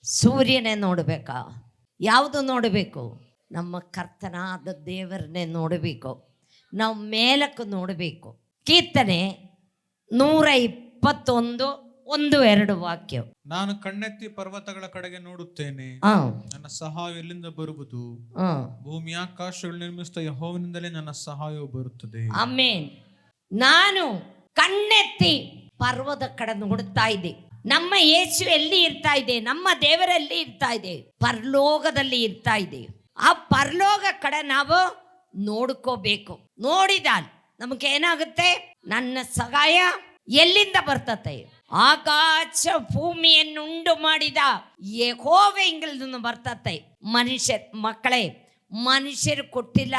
ಸೂರ್ಯನೇ ನೋಡಬೇಕಾ? ಯಾವುದು ನೋಡಬೇಕು? ನಮ್ಮ ಕರ್ತನಾದ ದೇವರನ್ನೇ ನೋಡಬೇಕು. ನಾವು ಮೇಲಕ್ಕೆ ನೋಡಬೇಕು. ಕೀರ್ತನೆ 121:1-2 ವಾಕ್ಯ. ನಾನು ಕಣ್ಣೆತ್ತಿ ಪರ್ವತಗಳ ಕಡೆಗೆ ನೋಡುತ್ತೇನೆ, ನನ್ನ ಸಹಾಯ ಎಲ್ಲಿಂದ ಬರುವುದು? ಭೂಮಿ ಆಕಾಶಗಳು ನಿರ್ಮಿಸಿದ ಯೆಹೋವನಿಂದಲೇ ನನ್ನ ಸಹಾಯವು ಬರುತ್ತದೆ. ಆಮೆನ್. ನಾನು ಕಣ್ಣೆತ್ತಿ ಪರ್ವತ ಕಡೆ ನೋಡುತ್ತಾ ಇದ್ದೆ. ನಮ್ಮ ಯೇಸು ಎಲ್ಲಿ ಇರ್ತಾ ಇದೆ? ನಮ್ಮ ದೇವರಲ್ಲಿ ಇರ್ತಾ ಇದೆ, ಪರಲೋಕದಲ್ಲಿ ಇರ್ತಾ ಇದೆ. ಆ ಪರಲೋಕ ಕಡೆ ನಾವು ನೋಡ್ಕೋಬೇಕು. ನೋಡಿದಾಗ ನಮಗೆ ಏನಾಗುತ್ತೆ? ನನ್ನ ಸಹಾಯ ಎಲ್ಲಿಂದ ಬರ್ತತೆ? ಆಕಾಶ ಭೂಮಿಯನ್ನುಂಟು ಮಾಡಿದ ಯೆಹೋವನಿಂದ ಬರ್ತತೆ. ಮಕ್ಕಳೇ, ಮನುಷ್ಯರು ಕೊಟ್ಟಿಲ್ಲ,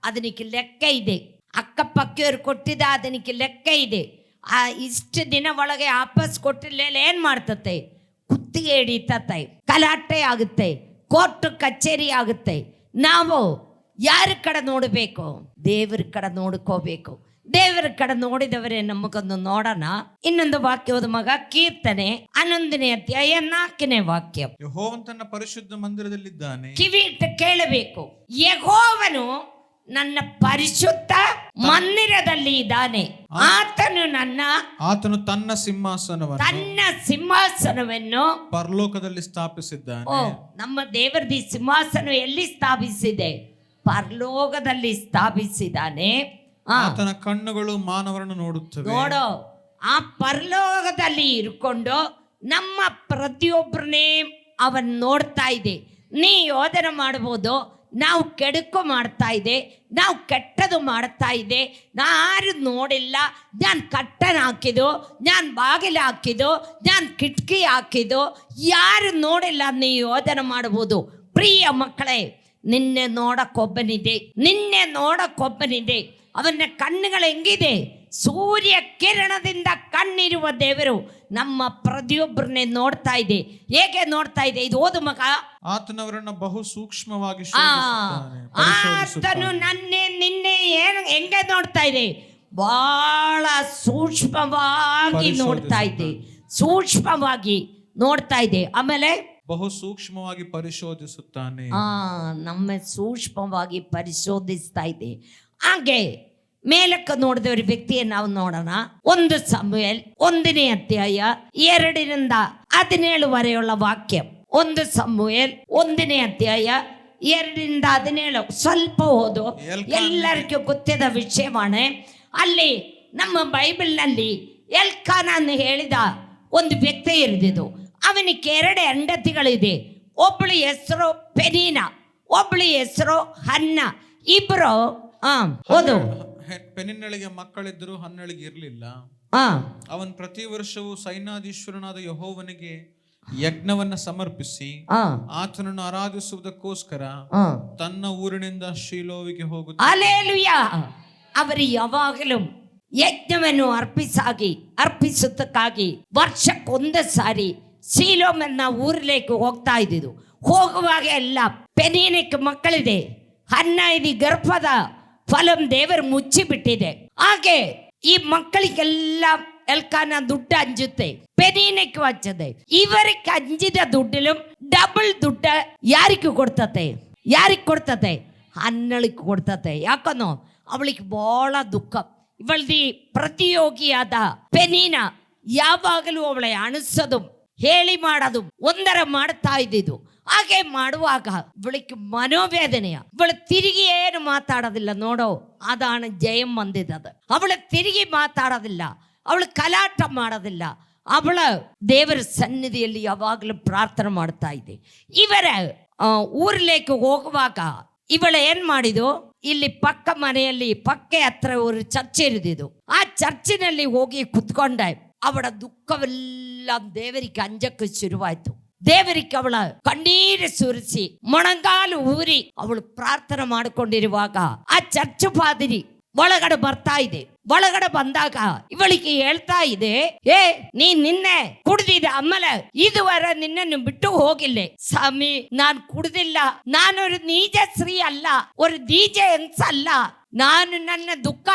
ಅದಕ್ಕೆ ಲೆಕ್ಕ ಇದೆ. ಅಕ್ಕಪಕ್ಕವರು ಕೊಟ್ಟಿದ್ದ, ಅದಕ್ಕೆ ಲೆಕ್ಕ ಇದೆ. ಆ ಇಷ್ಟು ದಿನ ಒಳಗೆ ವಾಪಸ್ ಕೊಟ್ಟಿಲ್ಲ, ಏನ್ ಮಾಡ್ತತೆ? ಕುತ್ತಿಗೆ ಹಿಡಿತತೆ, ಗಲಾಟೆ ಆಗುತ್ತೆ, ಕೋರ್ಟ್ ಕಚೇರಿ ಆಗುತ್ತೆ. ನಾವು ಯಾರ ಕಡೆ ನೋಡಬೇಕು? ದೇವರ ಕಡೆ ನೋಡ್ಕೋಬೇಕು. ದೇವರ ಕಡೆ ನೋಡಿದವರೇ ನಮಗೊಂದು ನೋಡೋಣ. ಇನ್ನೊಂದು ವಾಕ್ಯದ ಮಗ, ಕೀರ್ತನೆ 11ನೇ ಅಧ್ಯಾಯ 4ನೇ ವಾಕ್ಯ. ಯೆಹೋವನು ತನ್ನ ಪರಿಶುದ್ಧ ಮಂದಿರದಲ್ಲಿದ್ದಾನೆ. ಕಿವಿಟ್ಟು ಕೇಳಬೇಕು. ಯೆಹೋವನು ನನ್ನ ಪರಿಶುದ್ಧ ಮಂದಿರದಲ್ಲಿ ಇದ್ದಾನೆ. ಆತನು ತನ್ನ ಸಿಂಹಾಸನವನ್ನು ಪರಲೋಕದಲ್ಲಿ ಸ್ಥಾಪಿಸಿದ್ದಾನೆ. ನಮ್ಮ ದೇವರದಿ ಸಿಂಹಾಸನ ಎಲ್ಲಿ ಸ್ಥಾಪಿಸಿದೆ? ಪರಲೋಕದಲ್ಲಿ ಸ್ಥಾಪಿಸಿದ್ದಾನೆ. ಆತನ ಕಣ್ಣುಗಳು ಮಾನವರನ್ನು ನೋಡುತ್ತವೆ. ನೋಡೋ, ಆ ಪರಲೋಕದಲ್ಲಿ ಇರ್ಕೊಂಡು ನಮ್ಮ ಪ್ರತಿಯೊಬ್ಬರನ್ನೇ ಅವನ್ ನೋಡ್ತಾ ಇದೆ. ನೀ ಯೋಧನೆ ಮಾಡ್ಬೋದು, ನಾವು ಕೆಡುಕು ಮಾಡ್ತಾ ಇದೆ, ನಾವು ಕೆಟ್ಟದು ಮಾಡ್ತಾ ಇದೆ, ಯಾರು ನೋಡಿಲ್ಲ. ನಾನು ಕಟ್ಟನ ಹಾಕಿದ್ದು, ನಾನು ಬಾಗಿಲು ಹಾಕಿದ್ದು, ನಾನು ಕಿಟಕಿ ಹಾಕಿದ್ದು, ಯಾರು ನೋಡಿಲ್ಲ. ನೀ ಯೋಧನೆ ಮಾಡ್ಬೋದು. ಪ್ರಿಯ ಮಕ್ಕಳೇ, ನಿನ್ನೆ ನೋಡಕ್ಕೊಬ್ಬನಿದೆ. ಅವನ ಕಣ್ಣುಗಳು ಹೆಂಗಿದೆ? ಸೂರ್ಯ ಕಿರಣದಿಂದ ಕಣ್ಣಿರುವ ದೇವರು ನಮ್ಮ ಪ್ರತಿಯೊಬ್ಬರನ್ನೇ ನೋಡ್ತಾ ಇದೆ. ಹೇಗೆ ನೋಡ್ತಾ ಇದೆ? ಇದು ಓದು ಮಗ. ಆತನವರನ್ನ ಬಹು ಸೂಕ್ಷ್ಮವಾಗಿ ಆತನು ನಿನ್ನೆ ಹೆಂಗೆ ನೋಡ್ತಾ ಇದೆ? ಬಹಳ ಸೂಕ್ಷ್ಮವಾಗಿ ನೋಡ್ತಾ ಇದೆ. ಆಮೇಲೆ ಬಹು ಸೂಕ್ಷ್ಮವಾಗಿ ಪರಿಶೋಧಿಸುತ್ತಾನೆ. ನಮ್ಮ ಸೂಕ್ಷ್ಮವಾಗಿ ಪರಿಶೋಧಿಸ್ತಾ ಇದೆ. ಹಾಗೆ ಮೇಲಕ್ಕೆ ನೋಡಿದವರ ವ್ಯಕ್ತಿಯನ್ನು ನಾವು ನೋಡೋಣ. 1 ಸಮುವೇಲ್ 1ನೇ ಅಧ್ಯಾಯ 2-17 ವಾಕ್ಯ. 1 ಸಮುವೇಲ್ 1ನೇ ಅಧ್ಯಾಯ 2-17. ಸ್ವಲ್ಪ ಓದು, ಎಲ್ಲರಿಗೂ ಗೊತ್ತಿದ್ದ ವಿಷಯವಾಣೆ. ಅಲ್ಲಿ ನಮ್ಮ ಬೈಬಲ್ನಲ್ಲಿ ಎಲ್ಕಾನನ್ನು ಹೇಳಿದ ಒಂದು ವ್ಯಕ್ತಿ ಇರಿದಿದ್ದು. ಅವನಿಗೆ 2 ಹೆಂಡತಿಗಳಿದೆ. ಒಬ್ಬಳು ಹೆಸರು ಪೆನೀನ, ಒಬ್ಬಳು ಹೆಸರು ಹನ್ನ. ಇಬ್ರು ಓದು. ಪೆನಿನ್ನಳಿಗೆ ಮಕ್ಕಳಿದ್ದರು, ಹನ್ನಳಿಗೆ ಇರಲಿಲ್ಲ. ಅವನ್ ಪ್ರತಿ ವರ್ಷವೂ ಸೈನ್ಯಾಧೀಶ್ವರನಾದ ಯೆಹೋವನಿಗೆ ಯಜ್ಞವನ್ನ ಸಮರ್ಪಿಸಿ ಆತನನ್ನು ಆರಾಧಿಸುವುದಕ್ಕೋಸ್ಕರ ತನ್ನ ಊರಿನಿಂದ ಶೀಲೋವಿಗೆ ಹೋಗುತ್ತಾರೆ. ಹಲ್ಲೆಲೂಯಾ. ಅವರು ಯಾವಾಗಲೂ ಯಜ್ಞವನ್ನು ಅರ್ಪಿಸುತ್ತಕ್ಕಾಗಿ ವರ್ಷಕ್ಕೊಂದು ಸಾರಿ ಶೀಲೋಮೆನ್ನ ಊರಿലേക്ക് ಹೋಗ್ತಾ ಇದ್ದಿದ್ದು. ಹೋಗುವಾಗ ಎಲ್ಲ ಪೆನೀನಕ್ಕೆ ಮಕ್ಕಳಿದೆ, ಹನ್ನ ಇದು ಗರ್ಭದ ಫಲಂ ದೇವರು ಮುಚ್ಚಿಬಿಟ್ಟಿದೆ. ಹಾಗೆ ಈ ಮಕ್ಕಳಿಗೆಲ್ಲ ಎಲ್ಕಾನ ದುಡ್ಡು ಹಂಚುತ್ತೆ, ಪೆನೀನಕ್ಕೆ ಹಂಚದೆ. ಇವರಿಗೆ ಹಂಚಿದ ದುಡ್ಡಿലും ಡಬಲ್ ದುಡ್ಡ ಯಾರಿಗೆ ಕೊಡ್ತತೆ? ಹನ್ನಳಿಗೆ ಕೊಡ್ತತೆ. ಯಾಕಂದ್ರೆ ಅವಳಿಗೆ ಬಹಳ ದುಃಖ. ಇವಳದಿ ಪ್ರತಿಯೋಗಿಯಾದ ಪೆನೀನ ಯಾವಾಗಲೂ ಅವಳೆ ಅಣಿಸೋದು, ಹೇಳಿ ಮಾಡೋದು ಒಂದರ ಮಾಡ್ತಾ ಇದ್ದಿದ್ದು. ಹಾಗೆ ಮಾಡುವಾಗ ಇವಳಿಗೆ ಮನೋವೇದನೆಯ. ಇವಳು ತಿರುಗಿ ಏನು ಮಾತಾಡೋದಿಲ್ಲ. ನೋಡೋ, ಅದಾണ് ಜಯಂ ಬಂದಿದ್ದದು. ಅವಳು ತಿರುಗಿ ಮಾತಾಡೋದಿಲ್ಲ, ಅವಳು ಕಲಾಟ ಮಾಡೋದಿಲ್ಲ. ಅವಳು ದೇವರ ಸನ್ನಿಧಿಯಲ್ಲಿ ಯಾವಾಗಲೂ ಪ್ರಾರ್ಥನೆ ಮಾಡ್ತಾ ಇದೆ. ಇವರ ಊರಿലേക്ക് ಹೋಗುವಾಗ ಇವಳು ಏನ್ ಮಾಡಿದ್ದು? ಇಲ್ಲಿ ಪಕ್ಕ ಮನೆಯಲ್ಲಿ ಹತ್ರ ಒಂದು ಚರ್ಚ್ ಇರಿದಿದ್ದು. ಆ ಚರ್ಚಿನಲ್ಲಿ ಹೋಗಿ ಕುತ್ಕೊಂಡೆ. ಅವಳ ದುಃಖವೆಲ್ಲ ದೇವರಿಗೆ ಅಂಜಕ್ಕೆ ಶುರುವಾಯ್ತು. ದೇವರಿಗೆ ಅವಳ ಕಣ್ಣೀರು ಸುರಿಸಿ ಮೊಣಗಾಲು ಊರಿ ಅವಳು ಪ್ರಾರ್ಥನೆ ಮಾಡಿಕೊಂಡಿರುವಾಗ ಆ ಚರ್ಚ್ ಪಾದಿರಿ ಒಳಗಡೆ ಬರ್ತಾ ಇದೆ. ಒಳಗಡೆ ಬಂದಾಗ ಇವಳಿಗೆ ಹೇಳ್ತಾ ಇದೆ, ನಿನ್ನೆ ಕುಡ್ದಿದ್ದೆ, ಆಮೇಲೆ ಇದುವರೆ ನಿನ್ನನ್ನು ಬಿಟ್ಟು ಹೋಗಿಲ್ಲ. ಸ್ವಾಮಿ, ನಾನು ಕುಡ್ದಿಲ್ಲ, ನಾನೊರು ನೀಜ ಸ್ತ್ರೀ ಅಲ್ಲ, ಒಂದು ದೀಜ ಹೆಂಗ್ಸ ಅಲ್ಲ. ನಾನು ನನ್ನ ದುಃಖ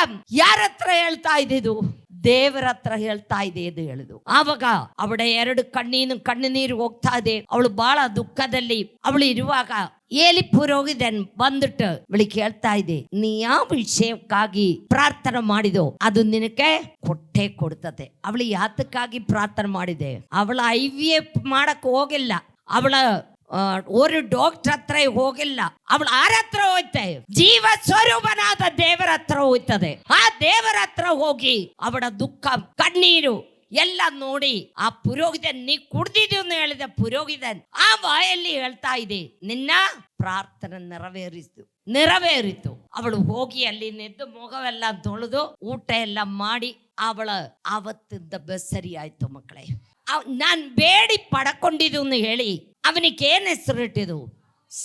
ಯಾರ ಹತ್ರ ಹೇಳ್ತಾ ಇದ್ದಿದ್ದು? ದೇವರ ಹತ್ರ ಹೇಳ್ತಾ ಇದೆ ಎಂದು ಹೇಳಿದು. ಆವಾಗ ಅವಳ 2 ಕಣ್ಣು ನೀರು ಹೋಗ್ತಾ ಇದೆ. ಅವಳು ಬಹಳ ದುಃಖದಲ್ಲಿ ಅವಳು ಇರುವಾಗ ಏಲಿ ಪುರೋಹಿತನ್ ಬಂದ್ಬಿಟ್ಟು ಅವಳಿಗೆ ಹೇಳ್ತಾ ಇದೆ, ನೀ ಯಾವ ವಿಷಯಕ್ಕಾಗಿ ಪ್ರಾರ್ಥನೆ ಮಾಡಿದೋ ಅದು ನಿನಗೆ ಕೊಟ್ಟೆ ಕೊಡ್ತದೆ. ಅವಳು ಯಾತಕ್ಕಾಗಿ ಪ್ರಾರ್ಥನೆ ಮಾಡಿದೆ? ಅವಳ IVF ಮಾಡಕ್ ಹೋಗಿಲ್ಲ, ಅವಳ ஒரு ಡಾಕ್ಟರ್ ಹತ್ರ ಹೋಗಿಲ್ಲ, ಅವಳು ಯಾರ ಹತ್ರ ಹೋಯ್ತೆ? ಜೀವ ಸ್ವರೂಪನಾದ ದೇವರ ಹತ್ರ ಹೋಯ್ತದೆ. ಆ ದೇವರ ಹತ್ರ ಹೋಗಿ ಅವಳ ದುಃಖ ಕಣ್ಣೀರು ಎಲ್ಲ ನೋಡಿ ಆ ಪುರೋಹಿತನ್, ನೀ ಕುಡ್ದಿದ್ದು ಅಂತ ಹೇಳಿದ ಪುರೋಹಿತನ್ ಆ ಬಾಯಲ್ಲಿ ಹೇಳ್ತಾ ಇದೆ, ನಿನ್ನ ಪ್ರಾರ್ಥನೆ ನೆರವೇರಿತು. ಅವಳು ಹೋಗಿ ಅಲ್ಲಿ ನೆದ್ದು ಮೊಗವೆಲ್ಲ ತೊಳೆದು ಊಟ ಎಲ್ಲ ಮಾಡಿ ಅವಳ ಆವತ್ತಿಂದ ಬೆಸರಿ ಆಯ್ತು. ಮಕ್ಕಳೇ, ನಾನ್ ಬೇಡಿ ಪಡ್ಕೊಂಡಿದ್ದು ಅಂತ ಹೇಳಿ ಅವನಿಗೆ ಏನ್ ಹೆಸರಿಟ್ಟಿದ್ದು?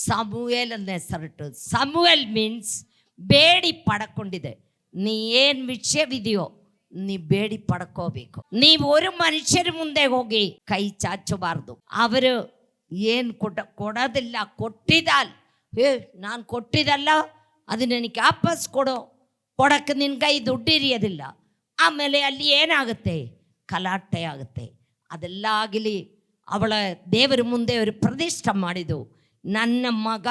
ಸಮುವೇಲ್ ಅಂತ ಹೆಸರಿಟ್ಟು. ಸಮುವೇಲ್ ಮೀನ್ಸ್ ಬೇಡಿ ಪಡ್ಕೊಂಡಿದೆ. ನೀ ಏನ್ ವಿಷಯವಿದೆಯೋ ನೀ ಬೇಡಿ ಪಡ್ಕೋಬೇಕು. ನೀವು ಒಂದು ಮನುಷ್ಯರ ಮುಂದೆ ಹೋಗಿ ಕೈ ಚಾಚಬಾರ್ದು. ಅವರು ಏನ್ ಕೊಡೋದಿಲ್ಲ, ಕೊಟ್ಟಿದ್ದಲ್ಲ, ನಾನು ಕೊಟ್ಟಿದ್ದಲ್ಲ ಅದು ನನಗೆ ವಾಪಸ್ ಕೊಡಕ್ಕೆ ನಿನ್ ಕೈ ದುಡ್ಡಿರಿಯೋದಿಲ್ಲ. ಆಮೇಲೆ ಅಲ್ಲಿ ಏನಾಗುತ್ತೆ? ಗಲಾಟೆ ಆಗುತ್ತೆ. ಅದೆಲ್ಲ ಆಗಲಿ, ಅವಳ ದೇವರ ಮುಂದೆ ಅವರು ಪ್ರತಿಷ್ಠೆ ಮಾಡಿದ್ದು, ನನ್ನ ಮಗ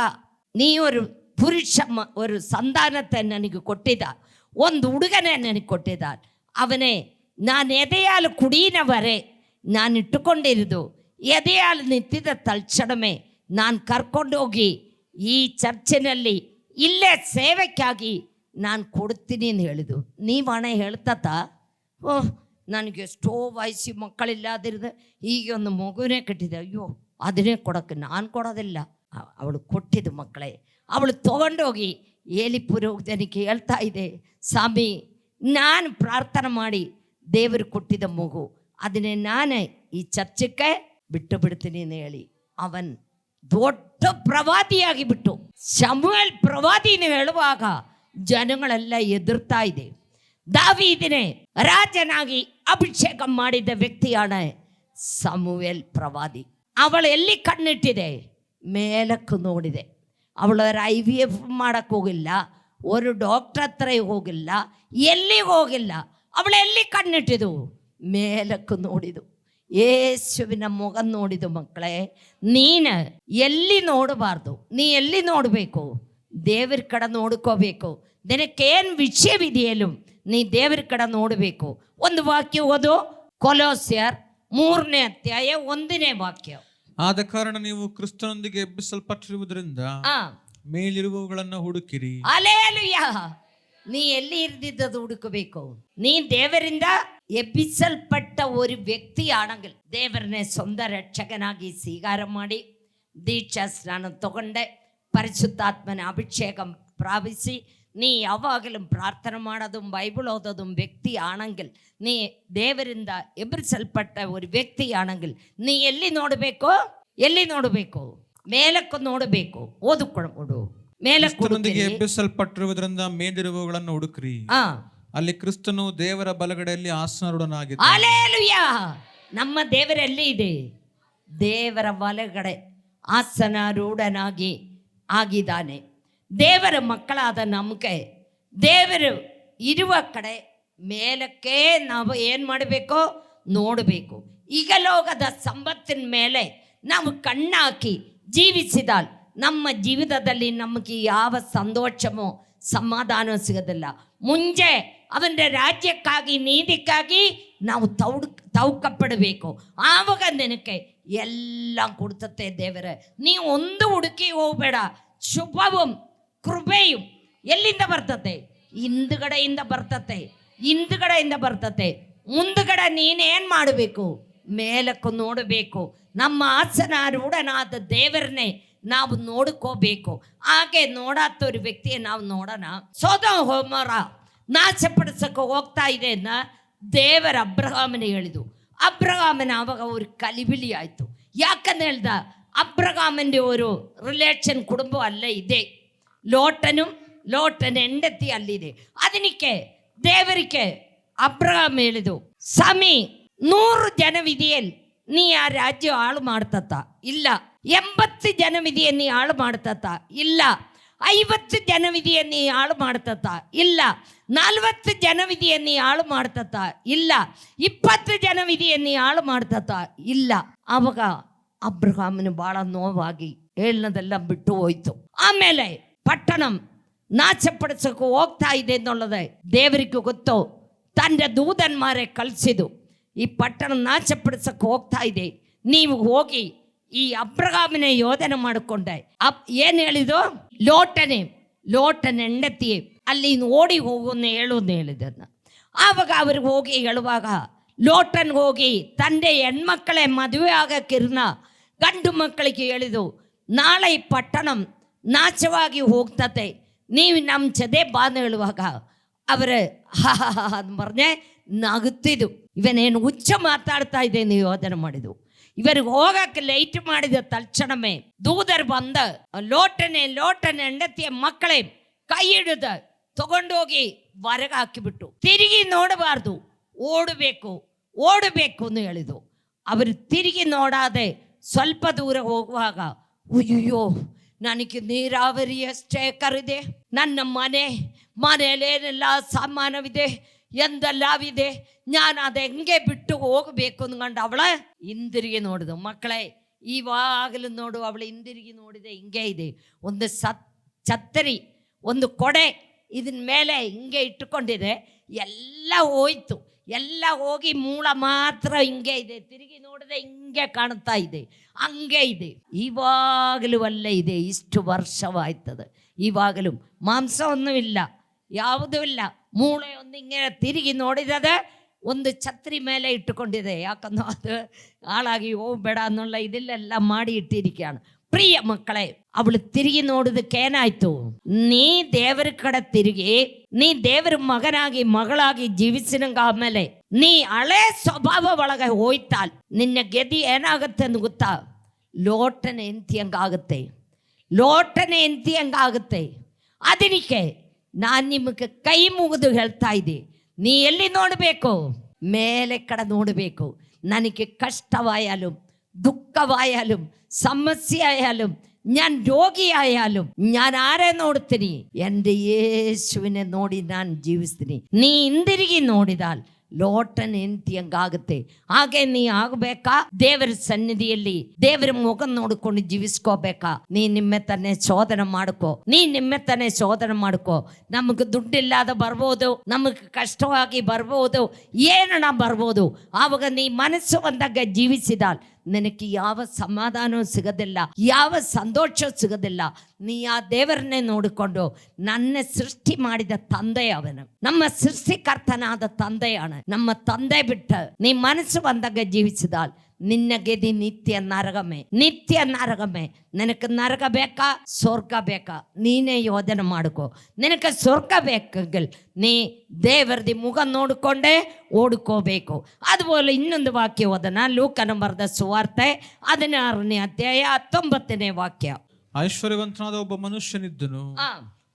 ನೀ ಒಂದು ಸಂತಾನತೆ ನನಗೆ ಕೊಟ್ಟಿದ್ದ, ಒಂದು ಹುಡುಗನೇ ನನಗೆ ಕೊಟ್ಟಿದ್ದ, ಅವನೇ ನಾನು ಎದೆಯಾಲು ಕುಡಿನವರೇ ನಾನು ಇಟ್ಟುಕೊಂಡಿರೋದು. ಎದೆಯಾಲು ನಿಂತಿದ್ದ ತಕ್ಷಣವೇ ನಾನು ಕರ್ಕೊಂಡೋಗಿ ಈ ಚರ್ಚಿನಲ್ಲಿ ಇಲ್ಲೇ ಸೇವೆಕ್ಕಾಗಿ ನಾನು ಕೊಡ್ತೀನಿ ಅಂತ ಹೇಳಿದ್ದು. ನೀವು ಹಣ ಹೇಳ್ತತ, ಓಹ್ ನನಗೆ ಎಷ್ಟೋ ವಯಸ್ಸಿ ಮಕ್ಕಳಿಲ್ಲದಿರೋದು, ಈಗ ಒಂದು ಮಗುನೇ ಕಟ್ಟಿದೆ, ಅಯ್ಯೋ ಅದನ್ನೇ ಕೊಡೋಕ್ಕೆ ನಾನು ಕೊಡೋದಿಲ್ಲ. ಅವಳು ಕೊಟ್ಟಿದ್ದು ಮಕ್ಕಳೇ. ಅವಳು ತೊಗೊಂಡೋಗಿ ಏಲಿ ಪುರೋಹಿತನಿಗೆ ಹೇಳ್ತಾ ಇದೆ, ಸ್ವಾಮಿ ನಾನು ಪ್ರಾರ್ಥನೆ ಮಾಡಿ ದೇವರು ಕೊಟ್ಟಿದ್ದ ಮಗು ಅದನ್ನೇ ನಾನೇ ಈ ಚರ್ಚಕ್ಕೆ ಬಿಟ್ಟು ಬಿಡ್ತೀನಿ ಅಂತ ಹೇಳಿ ಅವನ್ ದೊಡ್ಡ ಪ್ರವಾದಿಯಾಗಿ ಬಿಟ್ಟು. ಸಮುವೇಲ್ ಪ್ರವಾದಿನ ಹೇಳುವಾಗ ಜನಗಳೆಲ್ಲ ಎದುರ್ತಾ ಇದೆ. ದಾವೀದನೇ ರಾಜನಾಗಿ ಅಭಿಷೇಕ ಮಾಡಿದ ವ್ಯಕ್ತಿಯಾಣ ಸಮುವೇಲ್ ಪ್ರವಾದಿ. ಅವಳು ಎಲ್ಲಿ ಕಣ್ಣಿಟ್ಟಿದೆ? ಮೇಲಕ್ಕೆ ನೋಡಿದೆ. ಅವಳರ IVF ಮಾಡಕ್ಕೆ ಹೋಗಿಲ್ಲ, ಒಂದು ಡಾಕ್ಟರ್ ಹತ್ರ ಹೋಗಿಲ್ಲ, ಎಲ್ಲಿಗೆ ಹೋಗಿಲ್ಲ. ಅವಳು ಎಲ್ಲಿ ಕಣ್ಣಿಟ್ಟಿದ್ದು? ಮೇಲಕ್ಕೆ ನೋಡಿದು, ಯೇಸುವಿನ ಮುಖ ನೋಡಿದು. ಮಕ್ಕಳೇ, ನೀನು ಎಲ್ಲಿ ನೋಡಬಾರ್ದು, ನೀ ಎಲ್ಲಿ ನೋಡಬೇಕು? ದೇವರ ಕಡೆ ನೋಡ್ಕೋಬೇಕು. ನಿನಗೇನು ವಿಷಯವಿದೆಯಲ್ಲ ನೀ ದೇವರ ಕಡೆ ನೋಡಬೇಕು. ಒಂದು ವಾಕ್ಯ ಓದು, ಕೊಲೋಸ್ಯರ್ 3ನೇ ಅಧ್ಯಾಯ 1ನೇ ವಾಕ್ಯ. ಆದ ಕಾರಣ ನೀವು ಕ್ರಿಸ್ತನೊಂದಿಗೆ ಎಬ್ಬಿಸಲ್ಪಟ್ಟಿರುವುದರಿಂದ ಮೇಲಿರುವವುಗಳನ್ನು ಹುಡುಕಿರಿ. ಹಲ್ಲೆಲೂಯಾ. ನೀ ಎಲ್ಲಿ ಇರ್ದಿದ್ದದು ಹುಡುಕಬೇಕು. ನೀ ದೇವರಿಂದ ಎಬ್ಬಿಸಲ್ಪಟ್ಟ ಒಂದು ವ್ಯಕ್ತಿ ಆണെങ്കിൽ ದೇವರನ್ನೇ ಸ್ವಂತ ರಕ್ಷಕನಾಗಿ ಸ್ವೀಕಾರ ಮಾಡಿ ದೀಕ್ಷಾ ಸ್ನಾನ ತಗೊಂಡೆ, ಪರಿಶುದ್ಧಾತ್ಮನ ಅಭಿಷೇಕ ಪ್ರಾಪಿಸಿ ನೀ ಯಾವಾಗಲೂ ಪ್ರಾರ್ಥನೆ ಮಾಡೋದು, ಬೈಬಲ್ ಓದೋದು ವ್ಯಕ್ತಿ ಆണെങ്കിൽ, ನೀ ದೇವರಿಂದ ಎಬ್ಬರಿಸಲ್ಪಟ್ಟ ಒಂದು ವ್ಯಕ್ತಿ ಆണെങ്കിൽ ನೀ ಎಲ್ಲಿ ನೋಡಬೇಕು? ಎಲ್ಲಿ ನೋಡಬೇಕು? ಮೇಲಕ್ಕೆ ನೋಡಬೇಕು. ಓದಿಕೊಂಡು ಮೇಲಕ್ಕೆ ಎಬ್ಬಿಸಲ್ಪಟ್ಟಿರುವುದರಿಂದ ಮೇಲಿರುವವುಗಳನ್ನು ಹುಡುಕ್ರಿ. ಅಲ್ಲಿ ಕ್ರಿಸ್ತನು ದೇವರ ಬಲಗಡೆಯಲ್ಲಿ ಆಸನಾರೂಢನಾಗಿದ್ದಾನೆ. ಹಲ್ಲೆಲೂಯಾ. ನಮ್ಮ ದೇವರಲ್ಲಿ ಇದೆ, ದೇವರ ಬಲಗಡೆ ಆಸನಾರೂಢನಾಗಿ ಆಗಿದ್ದಾನೆ. ದೇವರ ಮಕ್ಕಳಾದ ನಮಗೆ ದೇವರು ಇರುವ ಕಡೆ ಮೇಲಕ್ಕೆ ನಾವು ಏನು ಮಾಡಬೇಕು? ನೋಡಬೇಕು. ಈಗ ಲೋಕದ ಸಂಪತ್ತಿನ ಮೇಲೆ ನಾವು ಕಣ್ಣಾಕಿ ಜೀವಿಸಿದಾಲ್ ನಮ್ಮ ಜೀವಿತದಲ್ಲಿ ನಮಗೆ ಯಾವ ಸಂತೋಷಮೋ ಸಮಾಧಾನ ಸಿಗೋದಿಲ್ಲ. ಮುಂಜೆ ಅವನ ರಾಜ್ಯಕ್ಕಾಗಿ ನೀತಿಕ್ಕಾಗಿ ನಾವು ತೌಕಪಡಬೇಕು. ಆವಾಗ ನಿನಗೆ ಎಲ್ಲ ಕೊಡ್ತತೆ ದೇವರೇ. ನೀವು ಒಂದು ಹುಡುಕಿ ಹೋಗಬೇಡ. ಶುಭവും ಕೃಪೆಯು ಎಲ್ಲಿಂದ ಬರ್ತತೆ? ಹಿಂದುಗಡೆಯಿಂದ ಬರ್ತತೆ. ಮುಂದುಗಡೆ ನೀನೇನು ಮಾಡಬೇಕು? ಮೇಲಕ್ಕೆ ನೋಡಬೇಕು. ನಮ್ಮ ಆಸನಾರೂಢನಾದ ದೇವರನ್ನೇ ನಾವು ನೋಡ್ಕೋಬೇಕು. ಹಾಗೆ ನೋಡಾತವ್ರ ವ್ಯಕ್ತಿಯ ನಾವು ನೋಡೋಣ. ಸೊದೋಮ್ ಗೊಮೋರ ನಾಶಪಡಿಸಕ್ಕೆ ಹೋಗ್ತಾ ಇದೆ ಅನ್ನ ದೇವರ ಅಬ್ರಹಾಮನ ಹೇಳಿದು. ಅಬ್ರಹಾಮನ ಆವಾಗ ಅವ್ರ ಕಲಿಬಿಲಿ ಆಯಿತು. ಯಾಕಂತ ಹೇಳ್ದ, ಅಬ್ರಹಾಮൻ്റെ ഒരു റിലേഷൻ കുടുംബം അല്ല ഇതേ. ലോട്ടൻ ಹೆಂಡತಿ ಅಲ್ಲಿದೆ. ಅದಕ್ಕೆ ದೇವರಿಗೆ ಅಬ್ರಹಾಮ್ ಹೇಳಿದು, ಸ್ವಾಮಿ 100 ಜನವಿದೆಯಲ್ಲಿ ನೀ ಆ ರಾಜ್ಯ ಹಾಳು ಮಾಡ್ತತ್ತ ಇಲ್ಲ, 80 ಜನವಿದೆಯ ನೀ ಹಾಳು ಮಾಡ್ತತ್ತ ಇಲ್ಲ, 50 ಜನವಿದೆಯನ್ನು ಈ ಹಾಳು ಮಾಡ್ತತ್ತ, ಇಲ್ಲ 40 ಜನವಿದೆಯನ್ನು ಈ ಹಾಳು ಮಾಡ್ತತ್ತ, ಇಲ್ಲ 20 ಜನವಿದೆಯನ್ನು ಈ ಹಾಳು ಮಾಡ್ತತ್ತ, ಇಲ್ಲ. ಆವಾಗ ಅಬ್ರಹಾಮನು ಬಹಳ ನೋವಾಗಿ ಹೇಳೋದೆಲ್ಲ ಬಿಟ್ಟು ಹೋಯ್ತು. ಆಮೇಲೆ ಪಟ್ಟಣ ನಾಶಪಡಿಸೋಕೆ ಹೋಗ್ತಾ ಇದೆ ಎನ್ನುള്ളത് ದೇವರಿಗೆ ಗೊತ್ತು. ತನ್ನ ದೂತನ್ಮಾರೆ ಕಳಿಸಿದು, ಈ ಪಟ್ಟಣ ನಾಶಪಡಿಸೋಕೆ ಹೋಗ್ತಾ ಇದೆ, ನೀವು ಹೋಗಿ ಈ ಅಬ್ರಹಾಮನ ಯೋಧನೆ ಮಾಡಿಕೊಂಡೆ. ಏನು ಹೇಳಿದು? ಲೋಟನ ಹೆಂಡತಿ ಅಲ್ಲಿ ಓಡಿ ಹೋಗೋನ್ನ ಹೇಳೋದು ಹೇಳಿದ್ದನ್ನು. ಆವಾಗ ಅವ್ರಿಗೆ ಹೋಗಿ ಹೇಳುವಾಗ ಲೋಟನ್ಗೆ ಹೋಗಿ ತಂದೆ ಹೆಣ್ಮಕ್ಕಳೇ ಮದುವೆ ಆಗಕ್ಕಿರ್ನ ಗಂಡು ಮಕ್ಕಳಿಗೆ ಹೇಳಿದು, ನಾಳೆ ಈ ಪಟ್ಟಣ ನಾಶವಾಗಿ ಹೋಗ್ತತೆ, ನೀವು ನಮ್ಮ ಜೊತೆ ಬಾಂಧ ಹೇಳುವಾಗ ಅವರ ಮರ್ನೆ ನಗುತ್ತಿದ್ದು, ಇವನೇನು ಹುಚ್ಚ ಮಾತಾಡ್ತಾ ಇದೆ ನೀವು ಯೋಧನೆ ಮಾಡಿದ್ದು. ಇವರಿಗೆ ಹೋಗಕ್ಕೆ ಲೈಟ್ ಮಾಡಿದ ತಕ್ಷಣವೇ ದೂದರ್ ಬಂದ ಲೋಟನೆ ಹೆಂಡತಿಯ ಮಕ್ಕಳೇ ಕೈ ಹಿಡಿದ ತಗೊಂಡೋಗಿ ಹೊರಗೆ ಹಾಕಿಬಿಟ್ಟು ತಿರುಗಿ ನೋಡಬಾರ್ದು, ಓಡಬೇಕು ಅಂತ ಹೇಳಿದು. ಅವರು ತಿರುಗಿ ನೋಡಾದೆ ಸ್ವಲ್ಪ ದೂರ ಹೋಗುವಾಗ, ಅಯ್ಯೋ ನನಗೆ ನೀರಾವರಿ ಅಷ್ಟೇ ಕರಿದೆ, ನನ್ನ ಮನೆಯಲ್ಲೇನೆಲ್ಲ ಸಾಮಾನವಿದೆ, ಎಂದೆಲ್ಲವಿದೆ, ನಾನು ಅದು ಹೆಂಗೆ ಬಿಟ್ಟು ಹೋಗಬೇಕು ಅಂದ್ಕೊಂಡು ಅವಳ ಹಿಂದಿರುಗಿ ನೋಡಿದು. ಮಕ್ಕಳೇ, ಇವಾಗಲೂ ನೋಡು, ಅವಳು ಹಿಂದಿರುಗಿ ನೋಡಿದೆ, ಹಿಂಗೆ ಇದೆ ಒಂದು ಛತ್ತರಿ, ಒಂದು ಕೊಡೆ ಇದನ್ನ ಮೇಲೆ ಹಿಂಗೆ ಇಟ್ಟುಕೊಂಡಿದೆ, ಎಲ್ಲ ಹೋಯ್ತು, ಎಲ್ಲ ಹೋಗಿ ಮೂಳ ಮಾತ್ರ ಹಿಂಗೆ ಇದೆ, ತಿರುಗಿ ನೋಡಿದೆ ಹಿಂಗೆ ಕಾಣ್ತಾ ಇದೆ, ಹಂಗೆ ಇದೆ. ಇವಾಗಲೂ ಅಲ್ಲೇ ಇದೆ, ಇಷ್ಟು ವರ್ಷವಾಯ್ತದೆ, ಇವಾಗಲೂ ಮಾಂಸವನ್ನೂ ಇಲ್ಲ, ಯಾವುದೂ ಇಲ್ಲ, ಮೂಳೆ ಒಂದು ಹಿಂಗೆ ತಿರುಗಿ ನೋಡಿದದ ಒಂದು ಛತ್ರಿ ಮೇಲೆ ಇಟ್ಟುಕೊಂಡಿದೆ. ಯಾಕಂದ್ರೆ ಅದು ಹಾಳಾಗಿ ಹೋಗ್ಬೇಡ ಅನ್ನೋಲ್ಲ, ಇದೆಲ್ಲ ಮಾಡಿ ಇಟ್ಟಿರಿಕೆയാണ്. ಪ್ರಿಯ ಮಕ್ಕಳೇ, ಅವಳು ತಿರುಗಿ ನೋಡೋದಕ್ಕೆ ಏನಾಯ್ತು? ನೀ ದೇವರ ಕಡೆ ತಿರುಗಿ, ನೀ ದೇವರ ಮಗಳಾಗಿ ಜೀವಿಸಿನಂಗ ಆಮೇಲೆ ನೀ ಹಳೆ ಸ್ವಭಾವ ಒಳಗೆ ಹೋಯ್ತಾಲ್, ನಿನ್ನ ಗೆದಿ ಏನಾಗುತ್ತೆ ಅಂತ ಗೊತ್ತಾ? ಲೋಟನ ಹೆಂಡತಿ ಹಂಗಾಗುತ್ತೆ. ಅದಕ್ಕೆ ನಾನು ನಿಮಗೆ ಕೈ ಮುಗಿದು ಹೇಳ್ತಾ ಇದ್ದೆ, ನೀ ಎಲ್ಲಿ ನೋಡಬೇಕು? ಮೇಲೆ ಕಡೆ ನೋಡಬೇಕು. ನನಗೆ കഷ്ടമായാലും ദുഃഖമായാലും സമസ്യയായാലും ഞാൻ രോഗിയായാലും ഞാൻ ആരെ നോಡ್ತೀನಿ? എൻ്റെ ಯೇಸುವಿനെ ನೋಡಿ ನಾನು ಜೀವಿಸ್ತೀನಿ. ನೀ ಹಿಂದಿರುಗಿ ನೋಡಿದಾಲ್ ಲೋಟನ ಹೆಂಡತಿ ಹಂಗಾಗುತ್ತೆ. ಹಾಗೆ ನೀ ಆಗಬೇಕಾ? ದೇವರ ಸನ್ನಿಧಿಯಲ್ಲಿ ದೇವರ ಮುಖ ನೋಡಿಕೊಂಡು ಜೀವಿಸ್ಕೋಬೇಕಾ? ನೀ ನಿಮ್ಮ ತಾನೇ ಶೋಧನೆ ಮಾಡ್ಕೋ. ನಮಗೆ ದುಡ್ಡಿಲ್ಲದ ಬರ್ಬೋದು, ನಮಗೆ ಕಷ್ಟವಾಗಿ ಬರ್ಬೋದು, ಏನಣ ಬರ್ಬೋದು. ಆವಾಗ ನೀ ಮನಸ್ಸು ಬಂದಾಗ ಜೀವಿಸಿದಾಲ್ ನಿನಗೆ ಯಾವ ಸಮಾಧಾನವೂ ಸಿಗೋದಿಲ್ಲ, ಯಾವ ಸಂತೋಷ ಸಿಗೋದಿಲ್ಲ. ನೀ ಆ ದೇವರನ್ನೇ ನೋಡಿಕೊಂಡು, ನನ್ನ ಸೃಷ್ಟಿ ಮಾಡಿದ ತಂದೆ ಅವನು, ನಮ್ಮ ಸೃಷ್ಟಿಕರ್ತನಾದ ತಂದೆയാണ്. ನಮ್ಮ ತಂದೆ ಬಿಟ್ಟ ನೀ ಮನಸ್ಸು ಬಂದಾಗ ಜೀವಿಸಿದಾಲ್ ನಿನ್ನ ಗೆದಿ ನಿತ್ಯ ನರಕಮೇ. ನಿನಗೆ ನರಕ ಬೇಕಾ, ಸ್ವರ್ಗ ಬೇಕಾ? ನೀನೇ ಯೋಧನೆ ಮಾಡ್ಕೋ. ನಿನಗೆ ಸ್ವರ್ಗ ಬೇಕಂಗಲ್ ನೀ ದೇವರದಿ ಮುಖ ನೋಡಿಕೊಂಡೇ ಓಡ್ಕೋಬೇಕು. അതുപോലെ ಇನ್ನೊಂದು ವಾಕ್ಯ ಓದನ, ಲೂಕನ ಬರೆದ ಸುವಾರ್ತೆ 16ನೇ ಅಧ್ಯಾಯ 19ನೇ ವಾಕ್ಯ. ಐಶ್ವರ್ಯವಂತನಾದ ಒಬ್ಬ ಮನುಷ್ಯನಿದ್ದನು,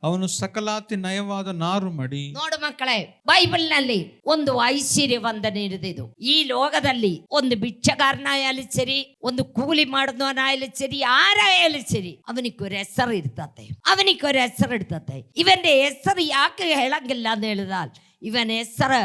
ಅವನು ಸಕಲಾತಿ ನಯವಾದ ನಾರು ಮಡಿ. ನೋಡು ಮಕ್ಕಳೇ, ಬೈಬಲ್ನಲ್ಲಿ ಒಂದು ಐಶ್ವರ್ಯವಂತನ ಇರಿದಿದ್ದು. ಈ ಲೋಕದಲ್ಲಿ ಒಂದು ಭಿಕ್ಷಗಾರನಾಯಾലും ಸರಿ, ಒಂದು ಕೂಲಿ ಮಾಡಿದವನಾയാലും ಸರಿ, ಯಾರಾയാലും ಸರಿ, ಅವನಿಗೊಂದು ಹೆಸರು ಇರ್ತತೆ. ಇವന്റെ ಹೆಸರು ಯಾಕೆ ಹೇಳಂಗಿಲ್ಲ ಅಂತ ಹೇಳಿದಾಲ್, ಇವನ ಹೆಸರು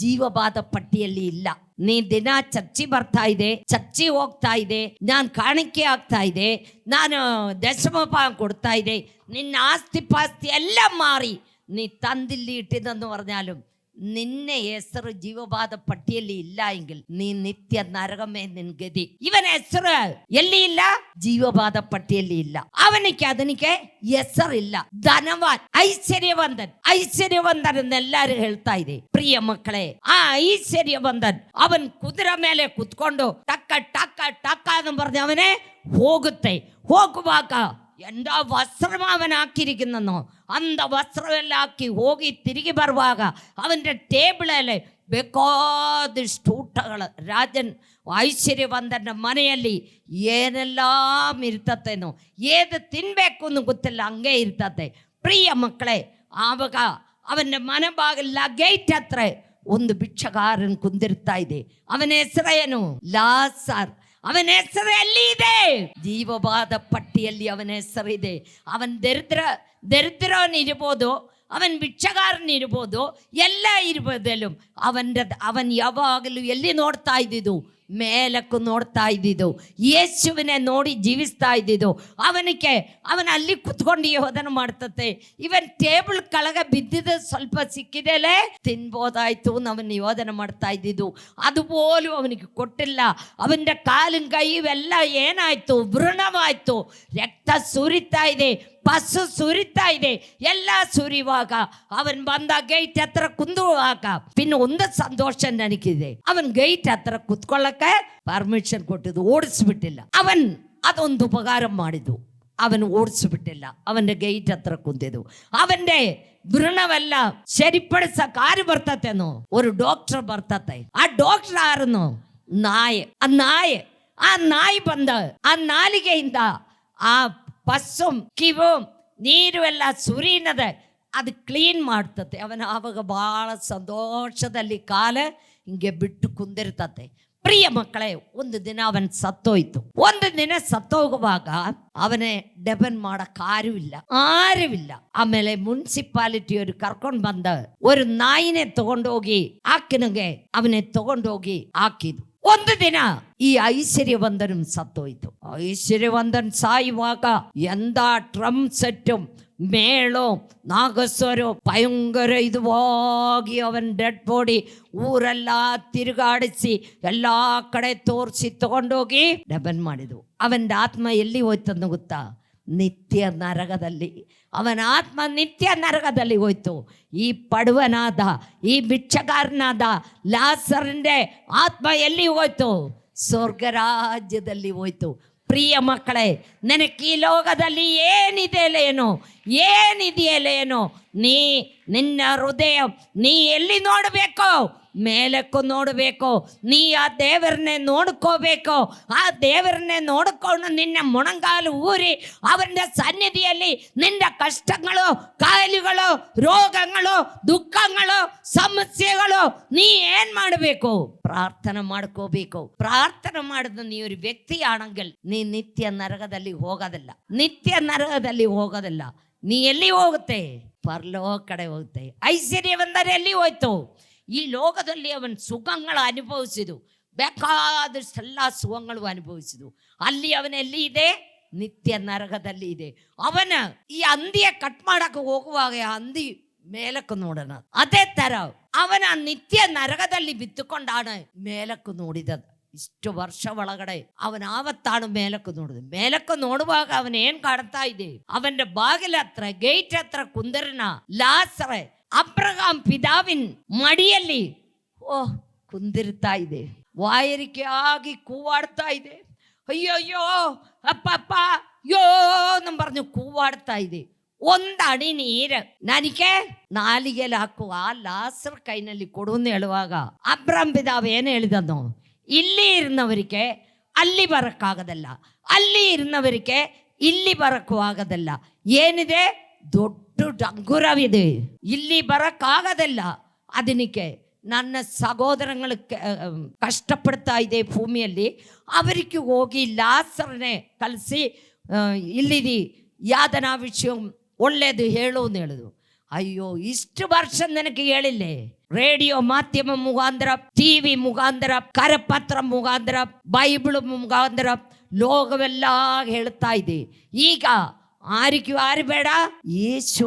ಜೀವಬಾಧ ಪಟ್ಟಿಯಲ್ಲಿ ಇಲ್ಲ. ನೀ ದಿನ ಚರ್ಚಿ ಬರ್ತಾ ಇದೆ, ಚರ್ಚಿ ಹೋಗ್ತಾ ಇದೆ, ನಾನು ಕಾಣಿಕೆ ಆಗ್ತಾ ಇದೆ, ನಾನು ದಶಮಭಾಗ ಕೊಡ್ತಾ ಇದೆ, ನಿನ್ನ ಆಸ್ತಿ ಪಾಸ್ತಿ ಎಲ್ಲ ಮಾರಿ ನೀ ತಂದಿಲ್ಲಿ ಇಟ್ಟಿದ್ದನ್ನು പറഞ്ഞാലും ನಿನ್ನೆ ಹೆಸರು ಜೀವಬಾಧ ಪಟ್ಟಿಯಲ್ಲಿ ಇಲ್ಲ ಎಂಗಿಲ್ ನೀ ನಿತ್ಯ ನರಕಮೇ ನಿನ್ ಗದಿ. ಇವನ ಹೆಸರು ಎಲ್ಲಿ ಇಲ್ಲ? ಜೀವಬಾಧ ಪಟ್ಟಿಯಲ್ಲಿ ಇಲ್ಲ. ಅದನಿಗೆ ಹೆಸರಿಲ್ಲ. ಧನವಾನ್, ಐಶ್ವರ್ಯವಂತನೆಲ್ಲರೂ ಹೇಳ್ತಾ ಇದೆ. ಪ್ರಿಯ ಮಕ್ಕಳೇ, ಆ ಐಶ್ವರ್ಯವಂತನ್ ಅವನ್ ಕುದುರೆ ಮೇಲೆ ಕುತ್ಕೊಂಡು ಟಕ್ಕ ಟಕ್ಕ ಟಕ್ಕ ಅಂತ ಬರ್ದೆ ಅವನೇ ಹೋಗುವಾಗ ಎಂದ ವಸ್ತ್ರ ಅವನ ಹಾಕಿರಿക്കുന്നോ ಅಂದ ವಸ್ತ್ರವೆಲ್ಲ ಹಾಕಿ ಹೋಗಿ ತಿರುಗಿ ಬರುವಾಗ ಅವನ ಟೇಬಲಲ್ಲಿ ಬೇಕಾದಷ್ಟು ಊಟಗಳು. ರಾಜನ್ ಐಶ್ವರ್ಯವಂತನ ಮನೆಯಲ್ಲಿ ಏನೆಲ್ಲ ಇರ್ತತೆನೋ, ಏದು ತಿನ್ಬೇಕು ಅನ್ನೋ ಗೊತ್ತಿಲ್ಲ, ಹಂಗೆ ಇರ್ತತೆ. ಪ್ರಿಯ ಮಕ್ಕಳೇ, ಆವಾಗ ಅವನ ಮನೆ ಬಾಗಿಲ ಗೇಟ್ ಹತ್ರ ಒಂದು ಭಿಕ್ಷಗಾರನ್ ಕುಂದಿರ್ತಾ ಇದೆ. ಅವನ ಹೆಸರೇನು? ಲಾಸರ್. ಅವನ ಹೆಸರು ಎಲ್ಲಿ ಇದೆ? ಜೀವವಾದ ಪಟ್ಟಿಯಲ್ಲಿ ಅವನ ಹೆಸರಿದೆ. ಅವನ್ ದರಿದ್ರವನಿರ್ಬೋದು, ಅವನ್ ಭಿಕ್ಷಗಾರನಿರ್ಬೋದು, ಎಲ್ಲ ಇರ್ಬೋದಲ್ಲೂ ಅವನ್ ಯಾವಾಗಲೂ ಎಲ್ಲಿ ನೋಡ್ತಾ ಇದ್ದಿದ್ದು? ಮೇಲಕ್ಕೂ ನೋಡ್ತಾ ಇದ್ದಿದ್ದು, ಯೇಸುವಿನೇ ನೋಡಿ ಜೀವಿಸ್ತಾ ಇದ್ದಿದ್ದು. ಅವನ ಅಲ್ಲಿ ಕುತ್ಕೊಂಡು ಯೋಧನ ಮಾಡ್ತತೆ. ಇವನ್ ಟೇಬಲ್ ಕೆಳಗೆ ಬಿದ್ದಿದ್ದು ಸ್ವಲ್ಪ ಸಿಕ್ಕಿದೆಲೇ ತಿನ್ಬೋದಾಯ್ತು ಅವನ್ ಯೋಧನ ಮಾಡ್ತಾ ಇದ್ದಿದ್ದು. അതുപോലും ಅವನಿಗೆ ಕೊಟ್ಟಿಲ್ಲ. ಅವನ ಕಾಲಿನ ಕೈ ಇವೆಲ್ಲ ಏನಾಯ್ತು? ವೃಣವಾಯ್ತು. ರಕ್ತ ಸುರಿತಾ ಇದೆ, ಪಸು ಸುರಿತಾ ಇದೆ. ಎಲ್ಲ ಸುರಿಯುವಾಗ ಅವನ್ ಬಂದ ಗೇಟ್ ಹತ್ರ ಕುಂದುವಾಗ ಪಿನ್ನ ಒಂದು ಸಂತೋಷ ನನಗಿದೆ, ಅವನ್ ಗೇಟ್ ಹತ್ರ ಕುತ್ಕೊಳ್ಳಕ್ಕೆ ಪರ್ಮಿಷನ್ ಕೊಟ್ಟಿದ್ದು, ಓಡಿಸ್ಬಿಟ್ಟಿಲ್ಲ. ಅದೊಂದು ಉಪಕಾರ ಮಾಡಿದ್ದು, ಅವನು ಓಡಿಸ್ಬಿಟ್ಟಿಲ್ಲ. ಅವನ ಗೇಟ್ ಹತ್ರ ಕುಂತಿದ್ದು. ಅವನ್ನೇ ವೃಣವೆಲ್ಲ ಸರಿಪಡಿಸಕ್ ಆರು ಬರ್ತತೇನೋ, ಒಂದು ಡಾಕ್ಟರ್ ಬರ್ತತೆ. ಆ ಡಾಕ್ಟರ್ ಯಾರನು? ಆ ನಾಯಿ ಬಂದ ಆ ನಾಲಿಗೆಯಿಂದ ಆ ಪಸ್ಸು ಕಿವು ನೀರು ಎಲ್ಲ ಸುರಿನದ ಅದು ಕ್ಲೀನ್ ಮಾಡ್ತತೆ. ಆವಾಗ ಬಹಳ ಸಂತೋಷದಲ್ಲಿ ಕಾಲ ಹಿಂಗೆ ಬಿಟ್ಟು ಕುಂದಿರ್ತತೆ. ಪ್ರಿಯ ಮಕ್ಕಳೇ, ಒಂದು ದಿನ ಅವನ್ ಸತ್ತೋಯ್ತು. ಒಂದು ದಿನ ಸತ್ತೋಗುವಾಗ ಅವನೇ ಡೆಬನ್ ಮಾಡಕ್ ಆರುವಿಲ್ಲ. ಆಮೇಲೆ ಮುನ್ಸಿಪಾಲಿಟಿಯವರು ಕರ್ಕೊಂಡು ಬಂದ ಒಂದು ನಾಯಿನೇ ತಗೊಂಡೋಗಿ ಆಕಿನಿಗೆ ಅವನೇ ತಗೊಂಡೋಗಿ ಹಾಕಿದ್ದು. ಒಂದು ದಿನ ಈ ಐಶ್ವರ್ಯವಂದನ್ ಸತ್ತೋಯ್ತು. ಐಶ್ವರ್ಯವಂದನ್ ಸಾಯುವಾಗ ಎಂದ ಡ್ರಮ್ ಸೆಟ್ಟು ಮೇಳೋ ನಾಗಸ್ವರೋ ಭಯಂಕರ ಇದುವಾಗಿ ಅವನ್ ಡೆಡ್ ಬಾಡಿ ಊರೆಲ್ಲ ತಿರುಗಾಡಿಸಿ ಎಲ್ಲ ಕಡೆ ತೋರಿಸಿ ತಗೊಂಡೋಗಿ ಡೆಬನ್ ಮಾಡಿದ್ವು. ಅವನ ಆತ್ಮ ಎಲ್ಲಿ ಹೋಯ್ತಂದು ಗೊತ್ತಾ? ನಿತ್ಯ ನರಕದಲ್ಲಿ. ಅವನ ಆತ್ಮ ನಿತ್ಯ ನರಕದಲ್ಲಿ ಹೋಯ್ತು. ಈ ಪಡುವನಾದ, ಈ ಭಿಕ್ಷಗಾರನಾದ ಲಾಸರನೇ ಆತ್ಮ ಎಲ್ಲಿ ಹೋಯ್ತು? ಸ್ವರ್ಗರಾಜ್ಯದಲ್ಲಿ ಹೋಯ್ತು. ಪ್ರಿಯ ಮಕ್ಕಳೇ, ನನಗೆ ಈ ಲೋಕದಲ್ಲಿ ಏನಿದೆಯಲ್ಲೇನೋ ನಿನ್ನ ಹೃದಯ ನೀ ಎಲ್ಲಿ ನೋಡಬೇಕು? ಮೇಲಕ್ಕೂ ನೋಡಬೇಕು. ನೀ ಆ ದೇವರನ್ನೇ ನೋಡ್ಕೋಬೇಕು. ಆ ದೇವರನ್ನೇ ನೋಡ್ಕೊಂಡು ನಿನ್ನ ಮೊಣಗಾಲು ಊರಿ ಅವನ ಸನ್ನಿಧಿಯಲ್ಲಿ ನಿನ್ನ ಕಷ್ಟಗಳು, ಕಾಯಿಲೆಗಳು, ರೋಗಗಳು, ದುಃಖಗಳು, ಸಮಸ್ಯೆಗಳು ನೀ ಏನ್ ಮಾಡಬೇಕು? ಪ್ರಾರ್ಥನೆ ಮಾಡ್ಕೋಬೇಕು. ಪ್ರಾರ್ಥನೆ ಮಾಡಿದ ನೀ ഒരു ವ್ಯಕ್ತಿ ಆಣಂಗಲ್ ನೀ ನಿತ್ಯ ನರಕದಲ್ಲಿ ಹೋಗೋದಿಲ್ಲ. ನೀ ಎಲ್ಲಿ ಹೋಗುತ್ತೆ? ಪರಲೋಕ ಕಡೆ ಹೋಗುತ್ತೆ. ಐಶ್ವರ್ಯವಂದರೆ ಎಲ್ಲಿ ಹೋಯ್ತು? ಈ ಲೋಕದಲ್ಲಿ ಅವನ ಸುಖಗಳು ಅನುಭವಿಸಿದು, ಬೇಕಾದಷ್ಟೆಲ್ಲ ಸುಖಗಳು ಅನುಭವಿಸಿದು. ಅಲ್ಲಿ ಅವನೆಲ್ಲಿ ಇದೆ? ನಿತ್ಯ ನರಕದಲ್ಲಿ ಇದೆ. ಅವನ ಈ ಹಂದಿಯ ಕಟ್ ಮಾಡಕ್ಕೆ ಹೋಗುವಾಗ ಹಂದಿ ಮೇಲಕ್ಕೆ ನೋಡೋಣ. ಅದೇ ತರ ಅವನ ನಿತ್ಯ ನರಕದಲ್ಲಿ ಬಿತ್ತುಕೊಂಡಾಣ ಮೇಲಕ್ಕೆ ನೋಡಿದ. ಇಷ್ಟು ವರ್ಷ ಒಳಗಡೆ ಆವತ್ತಾನು ಮೇಲಕ್ಕೆ ನೋಡುವಾಗ ಅವನ್ ಏನ್ ಕಾಡ್ತಾ ಇದೆ? ಅವನ ಬಾಗಿಲ ಹತ್ರ ಗೇಟ್ ಹತ್ರ ಕುಂದರನ ಲಾಸರ ಅಬ್ರಹಾಂ ಪಿದಾವಿನ್ ಮಡಿಯಲ್ಲಿ ಕುಂದಿರ್ತಾ ಇದೆ. ವಾಯರಿಕೆ ಆಗಿ ಕೂವಾಡ್ತಾ ಇದೆ. ಅಯ್ಯೋಯ್ಯೋ ಅಪ್ಪ ಯೋ ನಮ್ಮ പറഞ്ഞു ಕೂವಾಡ್ತಾ ಇದೆ. ಒಂದಡಿ ನೀರು ನನಗೆ ನಾಲಿಗೆಯಲ್ಲಿ ಹಾಕುವ ಲಾಸರ್ ಕೈನಲ್ಲಿ ಕೊಡುವಂದು ಹೇಳುವಾಗ ಅಬ್ರಹಾಂ ಪಿದಾವ್ ಏನು ಹೇಳಿದನು? ಇಲ್ಲಿ ಇರುವವರಿಗೆ ಅಲ್ಲಿ ಬರಕ್ಕಾಗದಲ್ಲ, ಅಲ್ಲಿ ಇರುವವರಿಗೆ ಇಲ್ಲಿ ಬರಕ್ಕೂ ಆಗದಲ್ಲ. ಏನಿದೆ? ದೊಡ್ಡ ಡಂಗುರವಿದೆ, ಇಲ್ಲಿ ಬರಕ್ಕಾಗದಲ್ಲ. ಅದಕ್ಕೆ ನನ್ನ ಸಹೋದರಗಳು ಕಷ್ಟಪಡ್ತಾ ಇದೆ ಭೂಮಿಯಲ್ಲಿ, ಅವರಿಗೆ ಹೋಗಿ ಲಾಸರನ್ನೇ ಕಲಿಸಿ ಇಲ್ಲಿದಿ ಯಾದನಾ ವಿಷಯ ಒಳ್ಳೇದು ಹೇಳುವುದು. ಅಯ್ಯೋ, ಇಷ್ಟು ವರ್ಷ ನನಗೆ ಹೇಳಿಲ್ಲ. ರೇಡಿಯೋ ಮಾಧ್ಯಮ ಮುಖಾಂತರ, ಟಿವಿ ಮುಖಾಂತರ, ಕರಪತ್ರ ಮುಖಾಂತರ, ಬೈಬಲ್ ಮುಖಾಂತರ ಲೋಕವೆಲ್ಲ ಹೇಳ್ತಾ ಇದೆ. ಈಗ ಯಾರು ಬೇಡ? ಯೇಸು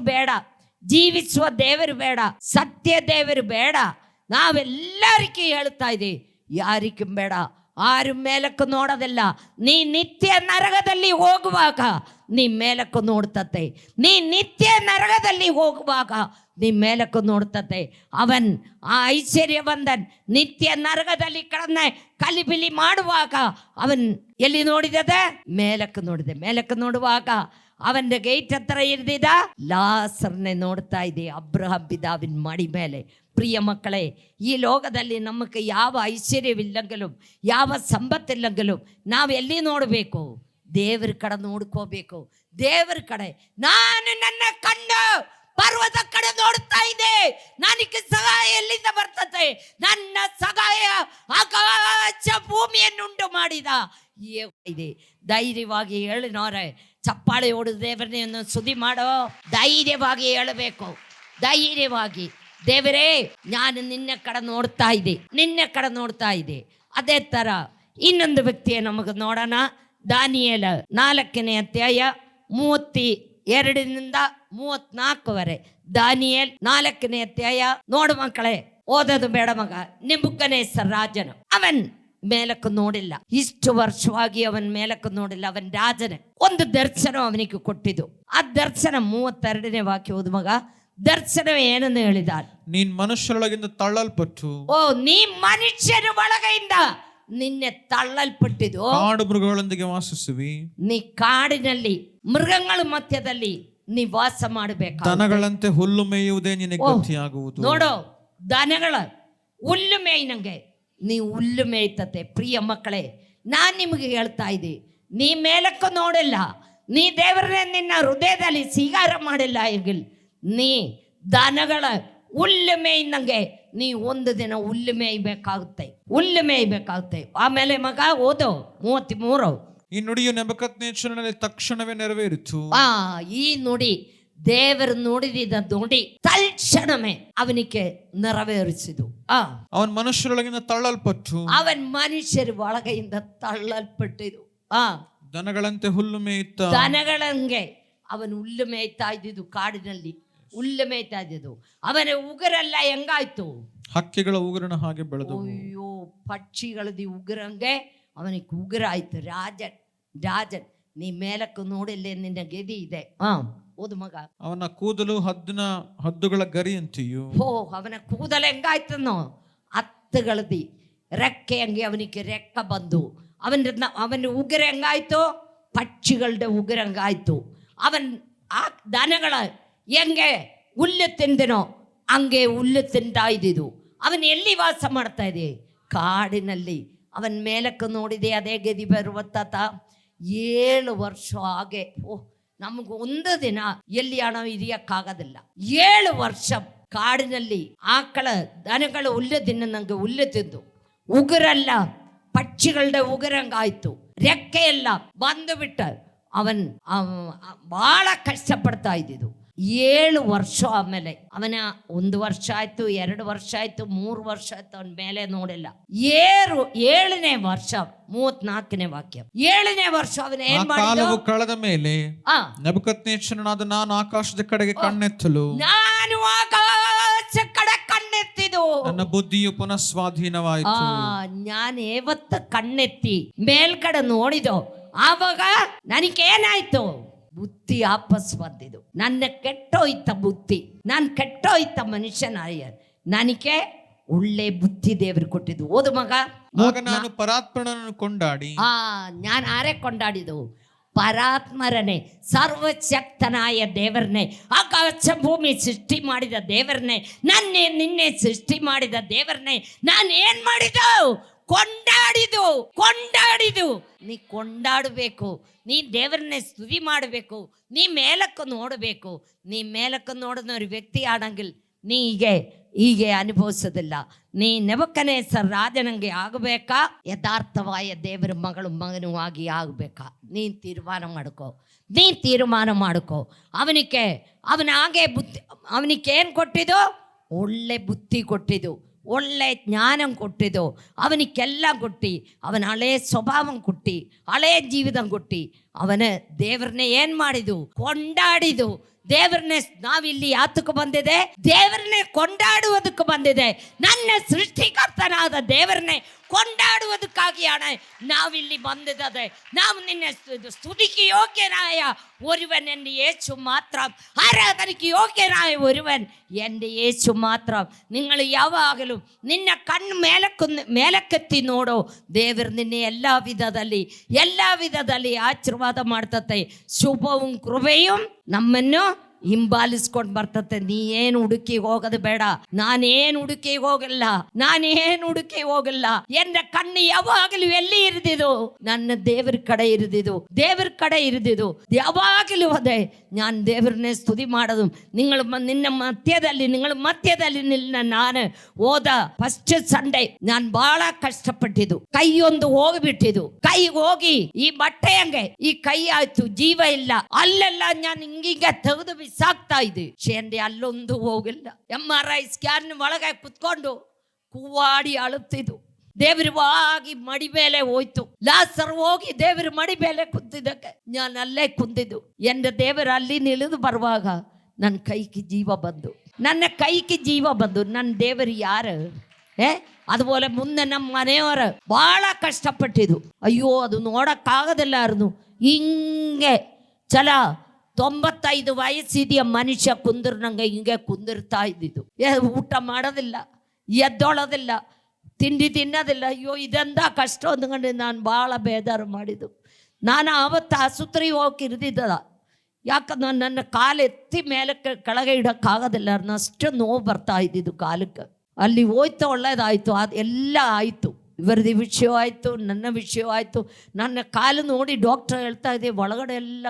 ಬೇಡ, ಜೀವಿಸುವ ದೇವರು ಬೇಡ, ಸತ್ಯ ದೇವರು ಬೇಡ. ನಾವೆಲ್ಲರಿಗೂ ಹೇಳ್ತಾ ಇದ್ದೀವಿ, ಯಾರಿಗೂ ಬೇಡ. ಆರು ಮೇಲಕ್ಕೆ ನೋಡೋದಿಲ್ಲ. ನೀ ನಿತ್ಯ ನರಕದಲ್ಲಿ ಹೋಗುವಾಗ ನೀ ಮೇಲಕ್ಕೆ ನೋಡ್ತತೆ. ನೀ ನಿತ್ಯ ನರಕದಲ್ಲಿ ಹೋಗುವಾಗ ನೀ ಮೇಲಕ್ಕೆ ನೋಡ್ತತೆ. ಅವನ್ ಆ ಐಶ್ವರ್ಯವಂದನ್ ನಿತ್ಯ ನರಕದಲ್ಲಿ ಕಲಿಬಿಲಿ ಮಾಡುವಾಗ ಅವನ್ ಎಲ್ಲಿ ನೋಡಿದದ? ಮೇಲಕ್ಕೆ ನೋಡುವಾಗ ಅವನ ಗೇಟ್ ಹತ್ರ ಇರ್ದಿದ ಲಾಸರ್ನೆ ನೋಡ್ತಾ ಇದೆ ಅಬ್ರಹಾಂ ಪಿದಾವಿನ ಮಡಿ ಮೇಲೆ. ಪ್ರಿಯ ಮಕ್ಕಳೇ, ಈ ಲೋಕದಲ್ಲಿ ನಮಗೆ ಯಾವ ಐಶ್ವರ್ಯವಿಲ್ಲಂಗಲೂ, ಯಾವ ಸಂಪತ್ತಿಲ್ಲಂಗಲೂ ನಾವು ಎಲ್ಲಿ ನೋಡಬೇಕು? ದೇವರ ಕಡೆ ನೋಡ್ಕೋಬೇಕು. ದೇವರ ಕಡೆ. ನಾನು ನನ್ನ ಕಣ್ಣು ಪರ್ವತ ಕಡೆ ನೋಡ್ತಾ ಇದೆ. ನನಗೆ ಸಹಾಯ ಎಲ್ಲಿಂದ ಬರ್ತದೆ? ನನ್ನ ಸಹಾಯ ಆಕಾಶ ಭೂಮಿಯನ್ನುಂಟು ಮಾಡಿದ ಇದೆ. ಧೈರ್ಯವಾಗಿ ಹೇಳಿನೋರೆ, ಚಪ್ಪಾಳೆ ಹೊಡೆದು ದೇವರನ್ನು ಸುದ್ದಿ ಮಾಡೋ. ಧೈರ್ಯವಾಗಿ ಹೇಳಬೇಕು, ಧೈರ್ಯವಾಗಿ. ದೇವರೇ, ನಾನು ನಿನ್ನ ಕಡೆ ನೋಡ್ತಾ ಇದ್ದೆ, ನಿನ್ನ ಕಡೆ ನೋಡ್ತಾ ಇದ್ದೆ. ಅದೇ ತರ ಇನ್ನೊಂದು ವ್ಯಕ್ತಿಯ ನಮಗೆ ನೋಡೋಣ. ದಾನಿಯೇಲ 4ನೇ ಅಧ್ಯಾಯ 32 34 ದಾನಿಯೇಲ್ 4ನೇ ಅಧ್ಯಾಯ. ನೋಡು ಮಕ್ಕಳೇ, ಓದೋದು ಬೇಡ ಮಗ. ನೆಬೂಕದ್ನೆಚ್ಚರ್ ರಾಜನು, ಅವನ್ ಮೇಲಕ್ಕೆ ನೋಡಿಲ್ಲ, ಇಷ್ಟು ವರ್ಷವಾಗಿ ಅವನ್ ಮೇಲಕ್ಕೆ ನೋಡಿಲ್ಲ. ಅವನ್ ರಾಜನೇ. ಒಂದು ದರ್ಶನ ಅವನಿಗೆ ಕೊಟ್ಟಿದ್ದು. ಆ ದರ್ಶನ 32ನೇ ವಾಕ್ಯ ಓದು ಮಗ. ದರ್ಶನ ಏನನ್ನು ಹೇಳಿದ? ನೀನ್ ಮನುಷ್ಯರೊಳಗಿಂದ ತಳ್ಳಲ್ಪಟ್ಟು, ನೀ ಮನುಷ್ಯರ ಒಳಗಿಂದ ನಿನ್ನೆ ತಳ್ಳಲ್ಪಟ್ಟಿದ್ದು. ಕಾಡು ಮೃಗಗಳೊಂದಿಗೆ ವಾಸಿಸುವಿ. ನೀ ಕಾಡಿನಲ್ಲಿ ಮೃಗಗಳ ಮಧ್ಯದಲ್ಲಿ ನೀ ವಾಸ ಮಾಡಬೇಕು. ದನಗಳಂತೆ ಹುಲ್ಲು ಮೇಯುವುದೇ ನಿನಗೆ ಗತಿಯಾಗುವುದು. ನೋಡು, ದನಗಳ ಹುಲ್ಲು ಮೇಯ್ನಂಗೆ ನೀ ಹುಲ್ಲು ಮೇಯ್ತತೆ. ಪ್ರಿಯ ಮಕ್ಕಳೇ, ನಾನ್ ನಿಮಗೆ ಹೇಳ್ತಾ ಇದ್ದೆ, ನೀ ಮೇಲಕ್ಕೂ ನೋಡಿಲ್ಲ, ನೀ ದೇವರನ್ನೇ ನಿನ್ನ ಹೃದಯದಲ್ಲಿ ಸ್ವೀಕಾರ ಮಾಡಿಲ್ಲ. ಈಗ ನೀ ದನಗಳ ಹುಲ್ಲು ಮೇಯ್ನಂಗೆ ನೀ ಒಂದು ದಿನ ಹುಲ್ಲು ಮೇಯ್ಬೇಕಾಗುತ್ತೆ, ಹುಲ್ಲು ಮೇಯ್ಬೇಕಾಗುತ್ತೆ. ಆಮೇಲೆ ಮಗ ಓದು 33. ಈ ನುಡಿಯು ನೆಬೂಕದ್ನೆಚ್ಚರನಲ್ಲಿ ತಕ್ಷಣವೇ ನೆರವೇರಿತು. ಈ ನುಡಿ ದೇವರು ನುಡಿದಿದ್ದ ನುಡಿ ತಕ್ಷಣವೇ ಅವನಿಗೆ ನೆರವೇರಿಸಿದು. ಅವನ್ ಮನುಷ್ಯರೊಳಗಿಂದ ತಳ್ಳಲ್ಪಟ್ಟು, ಅವನ್ ಮನುಷ್ಯರ ಒಳಗಿಂದ ತಳ್ಳಲ್ಪಟ್ಟಿದ್ದು. ದನಗಳಂತೆ ಹುಲ್ಲು ಮೇಯ್ತ, ದನಗಳಂಗೆ ಅವನು ಹುಲ್ಲು ಮೇಯ್ತಾ ಇದ್ದಿದ್ದು. ಕಾಡಿನಲ್ಲಿ ಹುಲ್ಲು ಮೇಯ್ತಾ ಇದ್ದಿದ್ದು. ಅವನ ಉಗುರೆಲ್ಲ ಹೆಂಗಾಯ್ತು? ಹಕ್ಕಿಗಳ ಉಗುರಿನ ಹಾಗೆ ಬೆಳೆದು. ಅಯ್ಯೋ, ಪಕ್ಷಿಗಳದಿ ಉಗುರಂಗೆ ಅವನಿಗೆ ಉಗುರಾಯ್ತು. ರಾಜನ್ ನೀ ಮೇಲಕ್ಕೆ ನೋಡಿಲ್ಲ, ನಿನ್ನ ಗೆದಿ ಇದೆ. ಓದು ಮಗ. ಅವನ ಕೂದಲು ಹದ್ದುಗಳ ಗರಿಯಂತೆಯೂ. ಅವನ ಕೂದಲು ಹೆಂಗಾಯ್ತನೋ? ಹತ್ತುಗಳದಿ ರೆಕ್ಕೆ ಹಂಗೆ ಅವನಿಗೆ ರೆಕ್ಕ ಬಂದು. ಅವನ ಉಗುರು ಹೆಂಗಾಯ್ತು? ಪಕ್ಷಿಗಳದ ಉಗುರು ಹಂಗಾಯ್ತು. ಆ ದನಗಳ ಹೆಂಗೆ ಹುಲ್ಲು ತಿಂದನೋ ಹಂಗೆ ಹುಲ್ಲು ತಿಂತಾ ಇದ್ದಿದ್ದು. ಅವನು ಎಲ್ಲಿ ವಾಸ ಮಾಡ್ತಾ ಇದೆ? ಕಾಡಿನಲ್ಲಿ. ಅವನ ಮೇಲಕ್ಕೆ ನೋಡಿದೆ, ಅದೇ ಗೆದಿ ಬರುವತ್ತ 7 ವರ್ಷ ಹಾಗೆ. ನಮಗೂ ಒಂದು ದಿನ ಎಲ್ಲಿ ಹಣ ಹಿರಿಯಕ್ಕಾಗೋದಿಲ್ಲ. 7 ವರ್ಷ ಕಾಡಿನಲ್ಲಿ ಆಕಳ ದನಗಳ ಹುಲ್ಲು ತಿನ್ನ ನಂಗೆ ಹುಲ್ಲು ತಿಂದು ಉಗುರಲ್ಲ ಪಕ್ಷಿಗಳದ ಉಗುರಂಗಾಯ್ತು. ರೆಕ್ಕೆ ಎಲ್ಲ ಬಂದು ಬಿಟ್ಟ. ಅವನ್ ಬಹಳ ಕಷ್ಟಪಡ್ತಾ ಇದ್ದಿದ್ದು. 7 ವರ್ಷ ಆಮೇಲೆ ಅವನ 1 ವರ್ಷ ಆಯ್ತು, 2 ವರ್ಷ ಆಯ್ತು, 3 ವರ್ಷ ಆಯ್ತು, ಅವನ ಮೇಲೆ ನೋಡಿಲ್ಲ. 7ನೇ ವರ್ಷ 34ನೇ ವಾಕ್ಯ. 7ನೇ ವರ್ಷ ಅವನ ಏನ್ ಮಾಡಿದ? ಕಳೆದ ಮೇಲೆ ನೆಬೂಕದ್ನೆಚ್ಚರನಾದ ನಾನು ಆಕಾಶದ ಕಡೆಗೆ ಕಣ್ಣೆತ್ತಲು, ನಾನು ಆಕಾಶ ಕಡೆ ಕಣ್ಣೆತ್ತಿದು, ನನ್ನ ಬುದ್ಧಿಯು ಪುನಃ ಸ್ವಾಧೀನವಾಯಿತು. ನಾನು ಯಾವತ್ತ ಕಣ್ಣೆತ್ತಿ ಮೇಲ್ಗಡೆ ನೋಡಿದೋ ಆವಾಗ ನನಗೇನಾಯ್ತು? ಬುದ್ಧಿ ವಾಪಸ್ ಬಂದಿದ್ದು. ನನ್ನ ಕೆಟ್ಟೋಯ್ತ ಬುದ್ಧಿ, ನಾನು ಕೆಟ್ಟೋಯ್ತ ಮನುಷ್ಯನಾಯ. ನನಗೆ ಒಳ್ಳೆ ಬುದ್ಧಿ ದೇವರು ಕೊಟ್ಟಿದ್ದು. ಓದು ಮಗ. ನಾನು ಪರಾತ್ಮರನ್ನು ಕೊಂಡಾಡಿ. ನಾನು ಆರೇ ಕೊಂಡಾಡಿದು? ಪರಾತ್ಮರನೇ, ಸರ್ವಶಕ್ತನಾಯ ದೇವರನ್ನೇ, ಆಕಾಶ ಭೂಮಿ ಸೃಷ್ಟಿ ಮಾಡಿದ ದೇವರನ್ನೇ, ನಿನ್ನೆ ಸೃಷ್ಟಿ ಮಾಡಿದ ದೇವರನ್ನೇ ನಾನು ಏನ್ ಮಾಡಿದ್ದು? ಕೊಂಡಾಡಿದು. ನೀ ಕೊಂಡಾಡಬೇಕು, ನೀ ದೇವರನ್ನೇ ಸ್ತುತಿ ಮಾಡಬೇಕು, ನೀ ಮೇಲಕ್ಕೆ ನೋಡಬೇಕು. ನೀ ಮೇಲಕ್ಕೆ ನೋಡಿದವ್ರ ವ್ಯಕ್ತಿ ಆಡಂಗಿಲ್ಲ. ನೀ ಹೀಗೆ ಅನುಭವಿಸೋದಿಲ್ಲ. ನೀ ನೆಬೂಕದ್ನೆಚ್ಚರ್ ರಾಜನಂಗೆ ಆಗಬೇಕಾ? ಯಥಾರ್ಥವಾಯ ದೇವರ ಮಗನೂ ಆಗಿ ಆಗಬೇಕಾ? ನೀನು ತೀರ್ಮಾನ ಮಾಡ್ಕೋ. ಅವನ ಹಾಗೆ ಬುದ್ಧಿ, ಅವನಿಗೆ ಏನು ಕೊಟ್ಟಿದ್ದು? ಒಳ್ಳೆ ಬುದ್ಧಿ ಕೊಟ್ಟಿದ್ದು, ಒಳ್ಳೆ ಜ್ಞಾನ ಕೊಟ್ಟಿದ್ದು, ಅವನಿಗೆಲ್ಲ ಕೊಟ್ಟು, ಅವನ ಹಳೆ ಸ್ವಭಾವ ಕೊಟ್ಟು, ಹಳೆ ಜೀವಿತ ಕೊಟ್ಟು, ಅವನ ದೇವರನ್ನೇ ಏನು ಮಾಡಿದು? ಕೊಂಡಾಡಿದು. ದೇವರನ್ನೇ ನಾವಿಲ್ಲಿ ಯಾತಕ್ಕೆ ಬಂದಿದೆ? ದೇವರನ್ನೇ ಕೊಂಡಾಡುವುದಕ್ಕೆ ಬಂದಿದೆ. ನನ್ನ ಸೃಷ್ಟಿಕರ್ತನಾದ ದೇವರನ್ನೇ ಕೊಂಡಾಡುವುದಕ್ಕಾಗಿ ಹಣ നാവില്ലി വന്നതേ നാം നിന്നെ സ്തുതിക്ക് യോഗ്യനായ ഒരുവൻ എൻ്റെ യേശു മാത്രം ആരാധനയ്ക്ക് യോഗ്യനായ ഒരുവൻ എൻ്റെ യേശു മാത്രം നിങ്ങൾ ಯಾವಾಗಲೂ ನಿನ್ನ ಕಣ್ಣು ಮೇಲಕ್ಕೆತ್ತಿ ನೋಡು ದೇವರು ನಿನ್ನೆ ಎಲ್ಲ ವಿಧದಲ್ಲಿ ಆಶೀರ್ವಾದ ಮಾಡ್ತತೆ ಶುಭവും ಕೃಪೆയും ನಮ್ಮನ್ನು ಹಿಂಬಾಲಿಸ್ಕೊಂಡು ಬರ್ತತೆ. ನೀ ಏನು ಹುಡುಕಿ ಹೋಗೋದು ಬೇಡ, ನಾನೇನು ಹುಡುಕಿ ಹೋಗಲ್ಲ, ನಾನೇನು ಹುಡುಕಿ ಹೋಗಲ್ಲ. ಎನ್ನ ಕಣ್ಣು ಯಾವಾಗಲೂ ಎಲ್ಲಿ ಇರಿದಿದು? ನನ್ನ ದೇವರ ಕಡೆ ಇರಿದಿದು, ದೇವರ ಕಡೆ ಇರಿದಿದು. ಯಾವಾಗಲೂ ಅದೇ, ನಾನು ದೇವರನ್ನೇ ಸ್ತುತಿ ಮಾಡೋದು. ನಿನ್ನ ಮಧ್ಯದಲ್ಲಿ ನಿನ್ನ ನಾನು ಹೋದ ಫಸ್ಟ್ ಸಂಡೇ ನಾನು ಬಹಳ ಕಷ್ಟಪಟ್ಟಿದ್ದು. ಕೈ ಒಂದು ಹೋಗಿಬಿಟ್ಟಿದ್ದು. ಕೈ ಹೋಗಿ ಈ ಬಟ್ಟೆ ಹಂಗೆ ಈ ಕೈ ಆಯ್ತು, ಜೀವ ಇಲ್ಲ. ಅಲ್ಲೆಲ್ಲ ನಾನು ಹಿಂಗಿಂಗೆ ತೆಗೆದು ಬಿಸಾಕ್ತಾ ಇದ್ದೆ. ಶೇಂಡಿ ಅಲ್ಲೊಂದು ಹೋಗಿಲ್ಲ. MRI ಸ್ಕ್ಯಾನ್ ಒಳಗೆ ಕುತ್ಕೊಂಡು ಕೂವಾಡಿ ಅಳುತ್ತಿದ್ದು. ದೇವರವಾಗಿ ಮಡಿ ಮೇಲೆ ಹೋಯ್ತು. ಲಾಸರ್ ಹೋಗಿ ದೇವರ ಮಡಿ ಮೇಲೆ ಕುಂತಿದ್ದಕ್ಕೆ ನಾನು ಅಲ್ಲೇ ಕುಂತಿದ್ದು. ಎನ್ನ ದೇವರ ಅಲ್ಲಿ ನಿಳಿದು ಬರುವಾಗ ನನ್ನ ಕೈಗೆ ಜೀವ ಬಂದು, ನನ್ನ ಕೈಗೆ ಜೀವ ಬಂದು. ನನ್ನ ದೇವರು ಯಾರು? അതുപോലെ ಮುಂದೆ ನಮ್ಮ ಮನೆಯವರು ಬಹಳ ಕಷ್ಟಪಟ್ಟಿದ್ದು. ಅಯ್ಯೋ, ಅದು ನೋಡಕ್ಕಾಗದಿಲ್ಲ. ಅರ್ದು ಹಿಂಗೆ 95 ವಯಸ್ಸಿದೆಯ ಮನುಷ್ಯ ಕುಂದಿರ್ನಂಗೆ ಹಿಂಗೆ ಕುಂದಿರ್ತಾ ಇದ್ದಿದ್ದು. ಊಟ ಮಾಡೋದಿಲ್ಲ, ಎದ್ದೊಳೋದಿಲ್ಲ, ತಿಂಡಿ ತಿನ್ನೋದಿಲ್ಲ. ಅಯ್ಯೋ, ಇದೆಂದ ಕಷ್ಟ ಅಂದ್ಕೊಂಡು ನಾನು ಭಾಳ ಬೇಜಾರು ಮಾಡಿದ್ದು. ನಾನು ಆವತ್ತು ಆಸ್ಪತ್ರೆ ಹೋಗಿ ಇರ್ದಿದ್ದದ. ಯಾಕಂದ್ರೆ ನನ್ನ ಕಾಲು ಎತ್ತಿ ಮೇಲೆ ಕೆಳಗೆ ಇಡೋಕ್ಕಾಗೋದಿಲ್ಲ. ಅಷ್ಟು ನೋವು ಬರ್ತಾ ಇದ್ದಿದ್ದು ಕಾಲಕ್ಕೆ. ಅಲ್ಲಿ ಹೋಯ್ತು, ಒಳ್ಳೇದಾಯಿತು. ಅದು ಎಲ್ಲ ಆಯಿತು. ಇವರದ್ದು ವಿಷಯ ಆಯಿತು, ನನ್ನ ವಿಷಯ ಆಯಿತು. ನನ್ನ ಕಾಲು ನೋಡಿ ಡಾಕ್ಟ್ರ್ ಹೇಳ್ತಾ ಇದೆ, ಒಳಗಡೆ ಎಲ್ಲ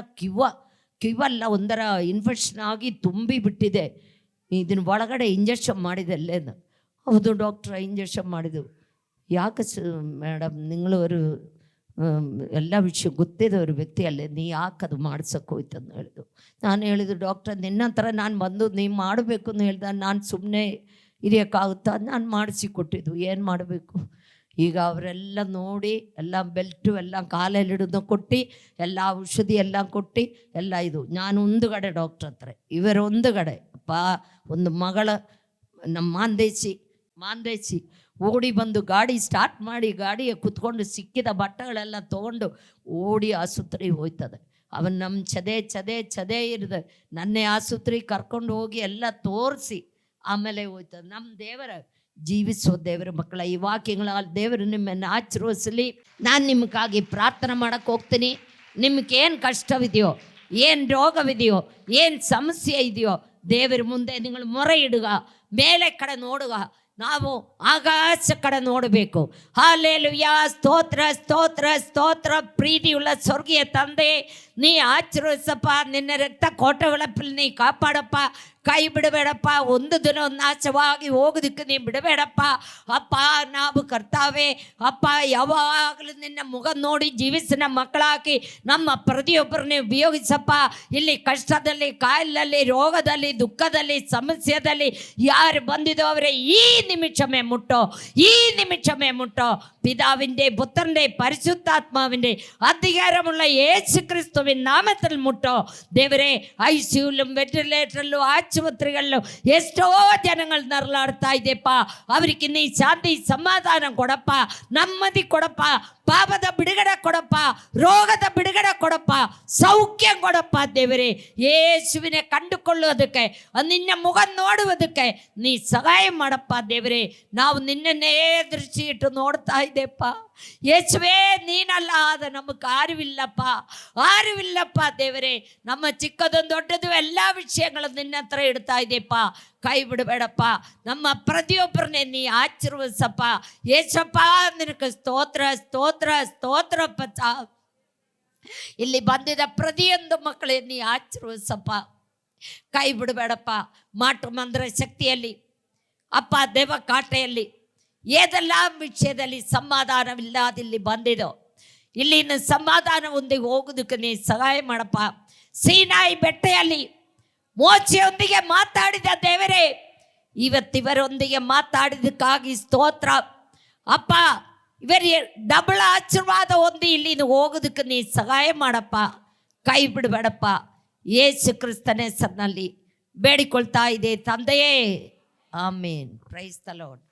ಕಿವಲ್ಲ ಒಂಥರ ಇನ್ಫೆಕ್ಷನ್ ಆಗಿ ತುಂಬಿ ಬಿಟ್ಟಿದೆ, ಇದನ್ನ ಒಳಗಡೆ ಇಂಜೆಕ್ಷನ್ ಮಾಡಿದೆ ಅಲ್ಲೇನು. ಹೌದು ಡಾಕ್ಟ್ರ, ಇಂಜೆಕ್ಷನ್ ಮಾಡಿದೆವು. ಯಾಕೆ ಮೇಡಮ್, ನಿങ്ങളൊരു ಎಲ್ಲ ವಿಷಯ ಗೊತ್ತಿದ್ದವ್ರ ವ್ಯಕ್ತಿ ಅಲ್ಲೇ, ನೀ ಯಾಕೆ ಅದು ಮಾಡ್ಸೋಕೆ ಹೋಯ್ತು ಅಂತ ಹೇಳಿದ್ರು. ನಾನು ಹೇಳಿದ್ದು, ಡಾಕ್ಟ್ರ ನಿನ್ನ ಹತ್ರ ನಾನು ಬಂದು ನೀವು ಮಾಡಬೇಕು ಅಂತ ಹೇಳ್ದೆ. ನಾನು ಸುಮ್ಮನೆ ಇರೋಕ್ಕಾಗುತ್ತಾ? ನಾನು ಮಾಡಿಸಿ ಕೊಟ್ಟಿದ್ದು. ಏನು ಮಾಡಬೇಕು ಈಗ? ಅವರೆಲ್ಲ ನೋಡಿ ಎಲ್ಲ ಬೆಲ್ಟು ಎಲ್ಲ ಕಾಲಲ್ಲಿ ಹಿಡಿದು ಕೊಟ್ಟು ಎಲ್ಲ ಔಷಧಿ ಎಲ್ಲ ಕೊಟ್ಟು ಎಲ್ಲ ಇದು. ನಾನು ಒಂದು ಕಡೆ ಡಾಕ್ಟ್ರ್ ಹತ್ರ, ಇವರು ಒಂದು ಕಡೆ. ಒಂದು ಮಗಳ ನಮ್ಮ ಮಾಂದೇಶಿ ಓಡಿ ಬಂದು ಗಾಡಿ ಸ್ಟಾರ್ಟ್ ಮಾಡಿ ಗಾಡಿಗೆ ಕುತ್ಕೊಂಡು ಸಿಕ್ಕಿದ ಬಟ್ಟೆಗಳೆಲ್ಲ ತೊಗೊಂಡು ಓಡಿ ಆಸ್ಪತ್ರೆಗೆ ಹೋಯ್ತದೆ. ಅವನು ನಮ್ಮ ಚದೇ ಇರಿದೆ. ನನ್ನೇ ಆಸ್ಪತ್ರೆಗೆ ಕರ್ಕೊಂಡು ಹೋಗಿ ಎಲ್ಲ ತೋರಿಸಿ ಆಮೇಲೆ ಹೋಯ್ತದೆ. ನಮ್ಮ ದೇವರ ಜೀವಿಸುವ ದೇವರ ಮಕ್ಕಳ, ಈ ವಾಕ್ಯಗಳ ದೇವರು ನಿಮ್ಮನ್ನು ಆಶೀರ್ವದಿಸಲಿ. ನಾನು ನಿಮಗಾಗಿ ಪ್ರಾರ್ಥನೆ ಮಾಡೋಕ್ಕೆ ಹೋಗ್ತೀನಿ. ನಿಮಗೇನು ಕಷ್ಟವಿದೆಯೋ, ಏನು ರೋಗವಿದೆಯೋ, ಏನು ಸಮಸ್ಯೆ ಇದೆಯೋ, ದೇವರ ಮುಂದೆ ನೀವು ಮೊರೆ ಇಡುಗ, ಮೇಲೆ ಕಡೆ ನೋಡುಗ. ನಾವು ಆಕಾಶ ಕಡೆ ನೋಡಬೇಕು. ಹಲ್ಲೆಲೂಯಾ, ಸ್ತೋತ್ರ ಸ್ತೋತ್ರ ಸ್ತೋತ್ರ. ಪ್ರೀತಿಯುಳ್ಳ ಸ್ವರ್ಗೀಯ ತಂದೆ, ನೀ ಆಶೀರ್ವದಿಸಪ್ಪ. ನಿನ್ನ ರಕ್ತ ಕೋಟೆಗಳಪ್ಪಲ್ಲಿ ನೀ ಕಾಪಾಡಪ್ಪ. ಕೈ ಬಿಡಬೇಡಪ್ಪ. ಒಂದು ದಿನ ನಾಶವಾಗಿ ಹೋಗೋದಕ್ಕೆ ನೀ ಬಿಡಬೇಡಪ್ಪ ಅಪ್ಪ. ನಾವು ಕರ್ತಾವೆ ಅಪ್ಪ, ಯಾವಾಗಲೂ ನಿನ್ನ ಮುಖ ನೋಡಿ ಜೀವಿಸಿನ ಮಕ್ಕಳಾಕಿ ನಮ್ಮ ಪ್ರತಿಯೊಬ್ಬರನ್ನೇ ಉಪಯೋಗಿಸಪ್ಪ. ಇಲ್ಲಿ ಕಷ್ಟದಲ್ಲಿ, ಕಾಯಿಲೆಯಲ್ಲಿ, ರೋಗದಲ್ಲಿ, ದುಃಖದಲ್ಲಿ, ಸಮಸ್ಯೆದಲ್ಲಿ ಯಾರು ಬಂದಿದೋ ಅವರೇ ಈ നിമിഷമേ മുട്ടോ, ഈ നിമിഷമേ മുട്ടോ. പിതാവിൻ്റെ പുത്രൻ്റെ പരിശുദ്ധാത്മാവിൻ്റെ അധികാരമുള്ള യേശു ക്രിസ്തുവിൻ നാമത്തിൽ മുട്ടോ. ದೇವರೇ, ICUലും വെന്റിലേറ്ററിലും ಆಸ್ಪತ್ರೆಗಳಲ್ಲೂ ಎಷ್ಟೋ ಜನಗಳು ನರಳಾಡ್ತಾ ಇದೆಪ್ಪ. ಅವರಿಗೆ ನೀ ಶಾಂತಿ ಸಮಾಧಾನ ಕೊಡಪ್ಪ, ನೆಮ್ಮದಿ ಕೊಡಪ್ಪ, ಪಾಪದ ಬಿಡುಗಡೆ ಕೊಡಪ್ಪ, ರೋಗದ ಬಿಡುಗಡೆ ಕೊಡಪ್ಪ, ಸೌಖ್ಯ ಕೊಡಪ್ಪ. ದೇವರೇ, ಯೇಸುವಿനെ ಕಂಡುಕೊಳ್ಳುವುದಕ್ಕೆ, ನಿನ್ನ ಮುಖ ನೋಡುವುದಕ್ಕೆ ನೀ ಸಹಾಯ ಮಾಡಪ್ಪ. ದೇವರೇ, ನಾವು ನಿನ್ನನ್ನೇ ದೃಷ್ಟಿ ಇಟ್ಟು ನೋಡ್ತಾ ಇದ್ದೇಪ್ಪ. ಯೇಸುವೇ, ನೀನಲ್ಲ ಆದ ನಮಗೆ ಆರುವಿಲ್ಲಪ್ಪ. ದೇವರೇ, ನಮ್ಮ ಚಿಕ್ಕದೊಂದು ದೊಡ್ಡದು ಎಲ್ಲ ವಿಷಯಗಳನ್ನು ನಿನ್ನ ಹತ್ರ ಇಡ್ತಾ ಇದೆಯಪ್ಪ. ಕೈ ಬಿಡಬೇಡಪ್ಪ. ನಮ್ಮ ಪ್ರತಿಯೊಬ್ಬರನ್ನೇ ನೀ ಆಶೀರ್ವದಿಸಪ್ಪ. ಯೇಸಪ್ಪ, ನಿನಗೆ ಸ್ತೋತ್ರ ಸ್ತೋತ್ರ ಸ್ತೋತ್ರಪ್ಪ. ಇಲ್ಲಿ ಬಂದಿದ್ದ ಪ್ರತಿಯೊಂದು ಮಕ್ಕಳೇ ನೀ ಆಶೀರ್ವದಿಸಪ್ಪ. ಕೈ ಬಿಡಬೇಡಪ್ಪ. ಮಾಟು ಮಂದ್ರ ಶಕ್ತಿಯಲ್ಲಿ ಅಪ್ಪ, ದೇವ ಕಾಟೆಯಲ್ಲಿ ಏದೆಲ್ಲ ವಿಷಯದಲ್ಲಿ ಸಮಾಧಾನವಿಲ್ಲದಿಲ್ಲಿ ಬಂದಿದೋ, ಇಲ್ಲಿನ ಸಮಾಧಾನ ಒಂದಿಗೆ ಹೋಗೋದಕ್ಕೆ ನೀ ಸಹಾಯ ಮಾಡಪ್ಪ. ಸೀನಾಯಿ ಬೆಟ್ಟೆಯಲ್ಲಿ ಮೋಶೆಯೊಂದಿಗೆ ಮಾತಾಡಿದ ದೇವರೇ, ಇವತ್ತಿವರೊಂದಿಗೆ ಮಾತಾಡಿದಕ್ಕಾಗಿ ಸ್ತೋತ್ರ ಅಪ್ಪ. ಇವರಿಗೆ ಡಬಲ್ ಆಶೀರ್ವಾದ ಹೊಂದಿ ಇಲ್ಲಿನ ಹೋಗೋದಕ್ಕೆ ನೀ ಸಹಾಯ ಮಾಡಪ್ಪ. ಕೈ ಬಿಡಬೇಡಪ್ಪ. ಯೇಸು ಕ್ರಿಸ್ತನ ಹೆಸರಿನಲ್ಲಿ ಬೇಡಿಕೊಳ್ತಾ ಇದೆ ತಂದೆಯೇ, ಆಮೇನ್. Praise the lord.